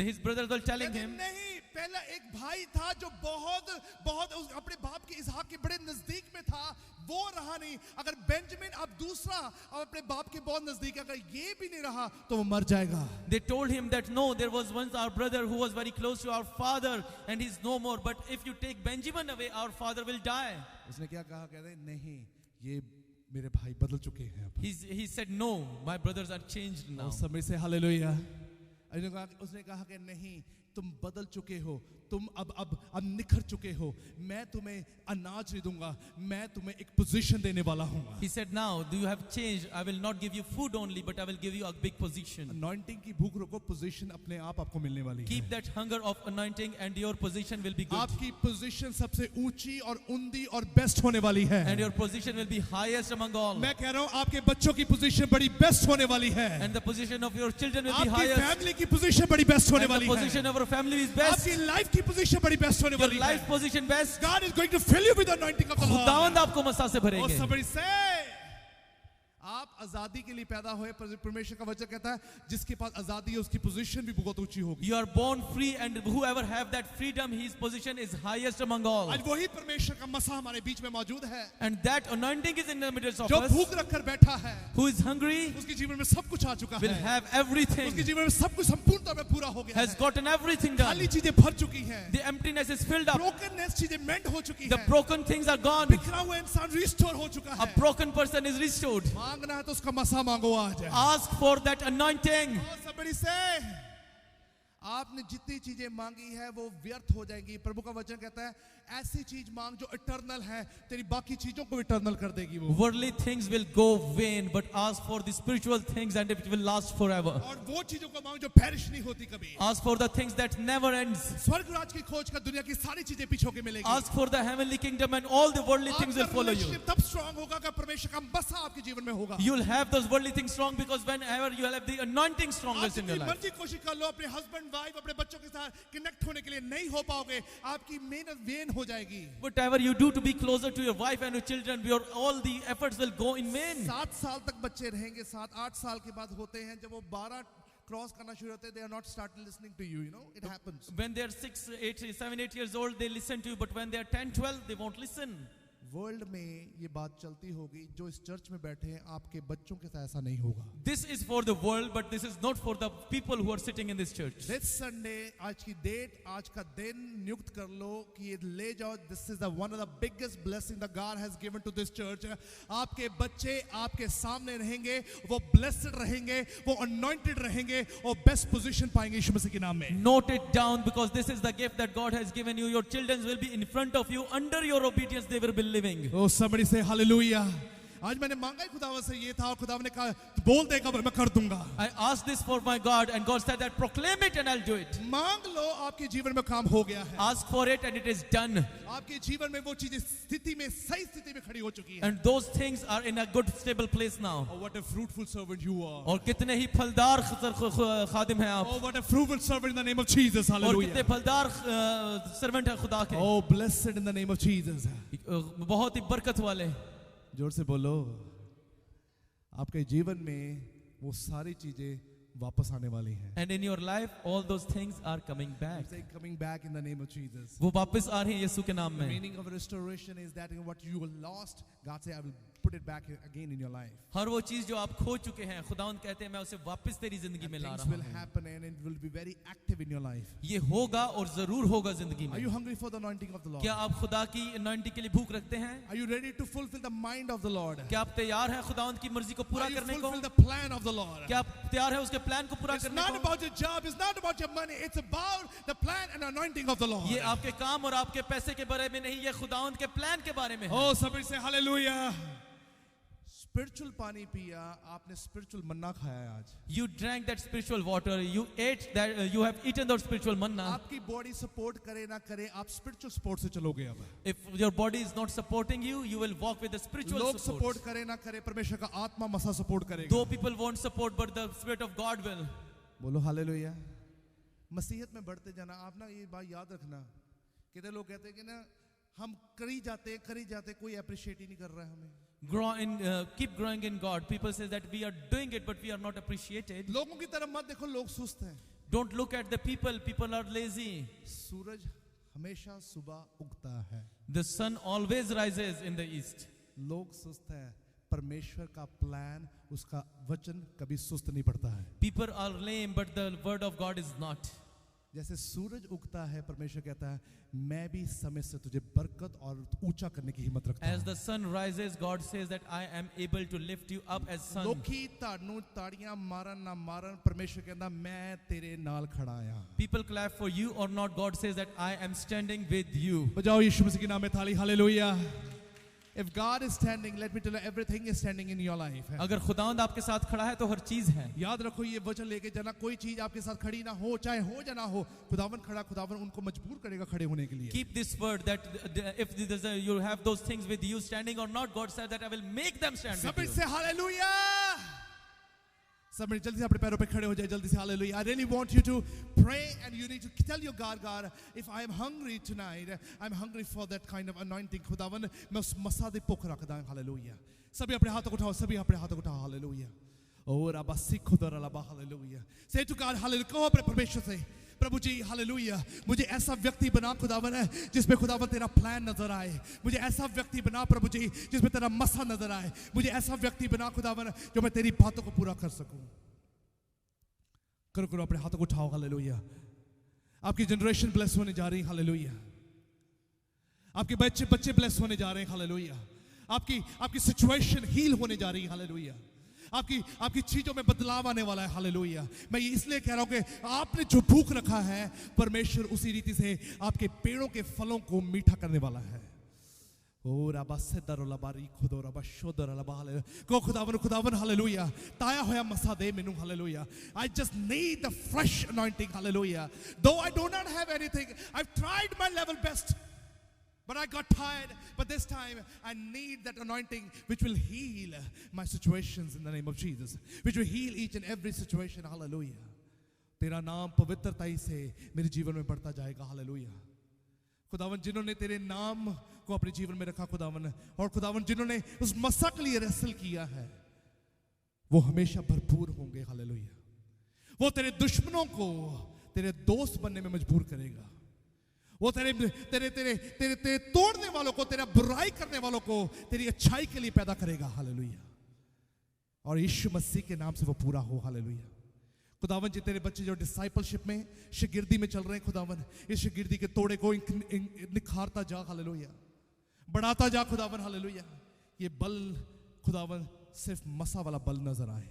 His brothers were telling him, नहीं, पहला एक भाई था जो बहुत अपने बाप के इसहाक के बड़े नजदीक में था, वो रहा नहीं. अगर बेंजामिन अब दूसरा और अपने बाप के बहुत नजदीक, अगर ये भी नहीं रहा तो वो मर जाएगा. they told him that no, there was once our brother who was very close to our father and he's no more. But if you take Benjamin away, our father will die. उसने क्या कहा? कहते नहीं, ये मेरे भाई बदल चुके हैं. He said no, my brothers are changed now. somebody say hallelujah. उसने कहा कि नहीं, तुम बदल चुके हो, तुम अब निखर चुके हो. मैं तुम्हें अनाज नहीं दूंगा, मैं तुम्हें एक पोजीशन देने वाला हूँ. He said, now do you have changed? I will not give you food only, but I will give you a big position. Anointing की भूख रोको, पोजीशन अपने आप आपको मिलने वाली है. Keep that hunger of anointing and your position will be good. आपकी पोजीशन सबसे ऊंची और उन्दी और बेस्ट होने वाली है. And your position will be highest among all. मैं कह रहा हूँ आपके बच्चों की पोजीशन बड़ी बेस्ट होने वाली है. And the position of your children will be आपकी highest. फैमिली की पोजीशन बड़ी बेस्ट होने And वाली the है. position of our family is best. आपकी लाइफ की पोजीशन बड़ी बेस्ट होने Your वाली life है. position best. God is going to fill you with the anointing of the Lord. खुदावंद आपको मसा से Oh, भरेंगे. somebody say, आप आजादी के लिए पैदा हुए. परमेश्वर का वचन कहता है जिसके पास आजादी है उसकी पोजीशन भी बहुत ऊंची होगी. You are born free, and whoever have that freedom, his position is highest among all. आज वही परमेश्वर का मसा हमारे बीच में मौजूद है. And that anointing is in the midst of जो us. भूख रखकर बैठा है, Who is hungry उसके जीवन में सब कुछ आ चुका will है. have उसके everything, जीवन में सब कुछ संपूर्णता में पूरा हो गया has है. gotten everything done. खाली चीजें भर चुकी हैं. The emptiness is filled up. Brokenness चीजें मेंड हो चुकी The हैं. broken things are gone. बिखरा हुआ इंसान रिस्टोर हो चुका A है. broken person is restored. मांगना है तो उसका मसा मांगो आज. Ask for that anointing. Oh, somebody say, आपने जितनी चीजें मांगी है वो व्यर्थ हो जाएंगी. प्रभु का वचन कहता है ऐसी चीज मांग जो इटर्नल है, तेरी बाकी चीजों को इटर्नल कर देगी वो. Worldly things will go vain, but ask for the spiritual things and it will last forever. और वो चीजों को मांग जो perish नहीं होती कभी. Ask for the things that never ends. स्वर्ग राज की खोज का दुनिया की सारी चीजें पीछे के मिलेगी. Ask for the heavenly kingdom and all the worldly things will आपका follow you. relationship तब स्ट्रांग होगा अगर परमेश्वर का मसा आपके जीवन में होगा. You'll have those worldly things strong because whenever you have the anointing strongest in your जितनी life. मर्जी कोशिश कर लो अपने हस्बैंड वाइफ अपने बच्चों के साथ कनेक्ट होने के लिए नहीं हो पाओगे. आपकी मेहनत वेन हो जाएगी। Whatever you do to be closer to your wife and your children, all the efforts will go in vain. 7 साल तक बच्चे रहेंगे, 7-8 साल के बाद होते हैं जब वो 12 क्रॉस करना शुरू होते हैं, they are not start listening to you, you know, it happens. When they are 6, 8, 7, 8 years old, they listen to you, but when they are 10, 12, they won't listen. World में ये बात चलती होगी, जो इस चर्च में बैठे हैं आपके बच्चों के साथ ऐसा नहीं होगा। This is for the world, but this is not for the people who are sitting in this church. This Sunday, आज की डेट, आज का दिन नियुक्त कर लो कि ये ले जाओ। This is the one of the biggest blessing that God has given to this church. आपके बच्चे आपके सामने रहेंगे, वो blessed रहेंगे, वो anointed रहेंगे और best position पाएंगे यीशु मसीह के नाम में। Note it down, because this is the gift that God has given you. Your children will be in front of you. Under your obedience, they will be living. Oh, somebody say hallelujah. आज मैंने मांगा ही खुदावन से ये था और खुदावन ने कहा बोल देगा मैं कर दूंगा। I asked this for my God, and God said that proclaim it and I'll do it. मांग लो, आपके जीवन में काम हो गया है। Ask for it and it is done. आपके जीवन में वो चीजें स्थिति में सही स्थिति में खड़ी हो चुकी है। And those things are in a good stable place now. Oh, what a fruitful servant you are. और कितने ही फलदार खादिम हैं आप। Oh, what a fruitful servant in the name of Jesus. और Hallelujah. कितने फलदार सर्वेंट हैं खुदा के। Oh, blessed in the name of Jesus. बहुत ही बरकत वाले। जोर से बोलो, आपके जीवन में वो सारी चीजें वापस आने वाली हैं। And in your life, all those things are coming back. Say coming back in the name of Jesus. वो वापस आ रही हैं यीशु के नाम The में। meaning of restoration is that what you lost, God say, I will put it back again in your life. हर वो चीज जो आप खो चुके हैं, खुदावंद कहते हैं मैं उसे वापस तेरी जिंदगी में ला Things रहा will हूँ। happen and it will be very active in your life. ये होगा और जरूर होगा जिंदगी Are you में। hungry for the anointing of the Lord? क्या आप खुदा की anointing के लिए भूख रखते हैं? Are you ready to fulfill the mind of the Lord? क्या आप तैयार हैं खुदावंद की मर्जी को पूरा Are you करने को? fulfill the plan of the Lord? क्या आप तैयार हैं उसके प्लान को पूरा It's करने not को? about your job, it's not about your money, it's about the plan and anointing of the Lord. ये आपके काम और आपके पैसे के बारे में नहीं, ये खुदावंद के प्लान के बारे में है। Oh, somebody say hallelujah. Spiritual पानी पिया, आपने spiritual मन्ना खाया है आज। You drank that spiritual water. You ate that. You have eaten that spiritual manna. आपकी बॉडी सपोर्ट करे ना करे, आप spiritual support से चलोगे अब। If your body is not supporting you, you will walk with the spiritual लोग support. Support करे ना करे, परमेश्वर का आत्मा मसा सपोर्ट करेगा। Though people won't support, but the Spirit of God will. बोलो हालेलुया। मसीहत में बढ़ते जाना, आप ना ये बात याद रखना। कितने लोग कहते हैं कि ना हम करी जाते कोई अप्रिशिएट ही नहीं कर रहा है हमें। Keep growing in God. People say that we are doing it, but we are not appreciated. लोगों की तरफ मत देखो, लोग सुस्त हैं। Don't look at the people. People are lazy. सूरज हमेशा सुबह उगता है। The sun always rises in the east. लोग सुस्त हैं, परमेश्वर का प्लान, उसका वचन कभी सुस्त नहीं पड़ता है। People are lame, but the word of God is not. जैसे सूरज उगता है, परमेश्वर कहता है मैं भी समय से तुझे बरकत और ऊंचा करने की हिम्मत रखता As हूं। the sun rises, God says that I am able to lift you up as sun. लोकी ताड़नू ताड़ियां मारन ना मारन, परमेश्वर कहता मैं तेरे नाल खड़ा आया। People clap for you or not, God says that I am standing with you. बजाओ यीशु मसीह के नाम में थाली, hallelujah. If God is standing, let me tell you, everything is standing in your life. अगर खुदावंद आपके साथ खड़ा है तो हर चीज है। याद रखो, ये वचन लेके जाना, कोई चीज आपके साथ खड़ी ना हो, चाहे हो या ना हो, खुदावन खड़ा, खुदावन उनको मजबूर करेगा खड़े होने के लिए। Keep this word that if you have those things with you standing or not, God said that I will make them stand with सबसे you. से हालेलुया। सब जल्दी से अपने पैरों पे खड़े हो जाए, जल्दी से hallelujah. I really want you to pray and you need to tell your God, if I am hungry tonight, I'm hungry for that kind of anointing. खुदावन मैं उस मसादे पोख रखता हूं, हालेलुया। सभी अपने हाथों को उठाओ, सभी अपने हाथों को उठाओ, हालेलुया। ओ रबा सिखो दर रबा, hallelujah. Say to God, hallelujah. कहो अपने परमेश्वर से, प्रभु जी हालेलुया, मुझे ऐसा व्यक्ति बना खुदावन है जिसमें खुदावन तेरा प्लान नजर आए। मुझे ऐसा व्यक्ति बना प्रभु जी जिसमें तेरा मसा नजर आए। मुझे ऐसा व्यक्ति बना खुदावन जो मैं तेरी बातों को पूरा कर सकूं। करो अपने हाथों को उठाओ, हालेलुया। आपकी जनरेशन ब्लेस होने जा रही है, हालेलुया। आपके बच्चे ब्लेस होने जा रहे हैं, हालेलुया। आपकी सिचुएशन हील होने जा रही है, हालेलुया। आपकी चीजों में बदलाव आने वाला है, हालेलुया। मैं ये इसलिए कह रहा हूं कि आपने जो भूख रखा है, परमेश्वर उसी रीति से आपके पेड़ों के फलों को मीठा करने वाला है। ओ रबा सदरला बारी खुदोरा बशोदरला बाले को खुदावन हालेलुया। ताया होया मसा दे मेनू, hallelujah. I just need the fresh anointing, hallelujah. Though I do not have anything, I've tried my level best, but I got tired. But this time I need that anointing which will heal my situations in the name of Jesus, which will heal each and every situation, hallelujah. तेरा नाम पवित्रता से मेरे जीवन में बढ़ता जाएगा, hallelujah. खुदावन जिन्होंने तेरे नाम को अपने जीवन में रखा खुदावन, और खुदावन जिन्होंने उस मसा के लिए रेसल किया है, वो हमेशा भरपूर होंगे। हालेलुया। वो तेरे दुश्मनों को तेरे दोस्त बनने में मजबूर करेगा। वो तेरे तेरे तेरे तेरे तेरे तोड़ने वालों को, तेरा बुराई करने वालों को तेरी अच्छाई के लिए पैदा करेगा। हालेलुया। और यीशु मसीह के नाम से वो पूरा हो। हालेलुया। खुदावन जी तेरे बच्चे जो डिसाइपलशिप में, शागिर्दी में चल रहे हैं खुदावन, इस शागिर्दी के तोड़े को निखारता जा। हालेलुया। बढ़ाता जा खुदावन। हालेलुया। ये बल खुदावन सिर्फ मसा वाला बल नजर आए,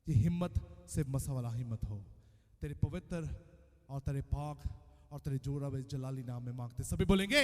ये हिम्मत सिर्फ मसा वाला हिम्मत हो। तेरे पवित्र और तेरे पाक और तेरे जोरा वे जलाली नाम में मांगते सभी बोलेंगे।